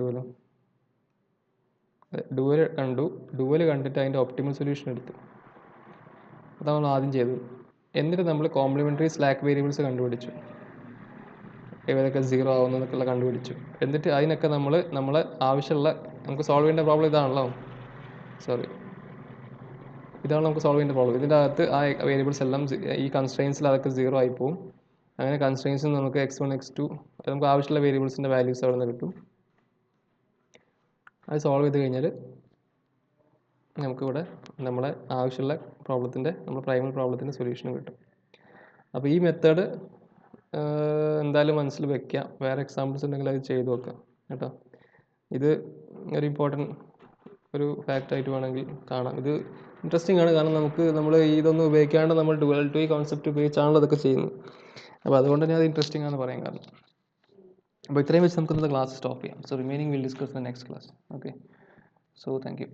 ഡുവൽ കണ്ടു, ഡുവൽ കണ്ടിട്ട് അതിൻ്റെ ഒപ്റ്റിമൽ സൊല്യൂഷൻ എടുത്തു. അതാണ് നമ്മൾ ആദ്യം ചെയ്തത്. എന്നിട്ട് നമ്മൾ കോംപ്ലിമെൻ്ററി സ്ലാക്ക് വേരിയബിൾസ് കണ്ടുപിടിച്ചു, ഏതൊക്കെ 0 ആവുന്നതൊക്കെയുള്ള കണ്ടുപിടിച്ചു. എന്നിട്ട് അതിനൊക്കെ നമ്മളെ ആവശ്യമുള്ള നമുക്ക് സോൾവ് ചെയ്യേണ്ട പ്രോബ്ലം ഇതാണല്ലോ, ഇതാണ് നമുക്ക് സോൾവ് ചെയ്യേണ്ട പ്രോബ്ലം. ഇതിൻ്റെ അകത്ത് ആ വേരിയബിൾസ് എല്ലാം ഈ കൺസ്ട്രെയിൻസിൽ അതൊക്കെ 0 ആയി പോകും. അങ്ങനെ കൺസ്ട്രെയിൻസിൽ നമുക്ക് x1 x2 നമുക്ക് ആവശ്യമുള്ള വേരിയബിൾസിൻ്റെ വാല്യൂസ് അവിടെ നിന്ന് കിട്ടും. അത് സോൾവ് ചെയ്ത് കഴിഞ്ഞാൽ നമുക്കിവിടെ നമ്മളെ ആവശ്യമുള്ള നമ്മുടെ പ്രൈമൽ പ്രോബ്ലത്തിൻ്റെ സൊല്യൂഷനും കിട്ടും. അപ്പോൾ ഈ മെത്തേഡ് എന്തായാലും മനസ്സിൽ വെക്കാം. വേറെ എക്സാമ്പിൾസ് ഉണ്ടെങ്കിൽ അത് ചെയ്ത് നോക്കാം കേട്ടോ. ഇത് ഒരു ഇമ്പോർട്ടൻറ്റ് ഒരു ഫാക്റ്റായിട്ട് വേണമെങ്കിൽ കാണാം. ഇത് ഇൻട്രസ്റ്റിംഗ് ആണ്, കാരണം നമ്മൾ ഇതൊന്നും ഉപയോഗിക്കാണ്ട് നമ്മൾ ഡുവൽ ടു കോൺസെപ്റ്റ് ഉപയോഗിച്ചാണല്ലോ അതൊക്കെ ചെയ്യുന്നത്. അപ്പോൾ അതുകൊണ്ട് തന്നെ അത് ഇൻട്രസ്റ്റിംഗ് ആണെന്ന് പറയാൻ കാരണം. അപ്പോൾ ഇത്രയും വെച്ച് നമുക്ക് ഇന്നത്തെ ക്ലാസ് സ്റ്റോപ്പ് ചെയ്യാം. So remaining will discuss the next class. Okay, so thank you.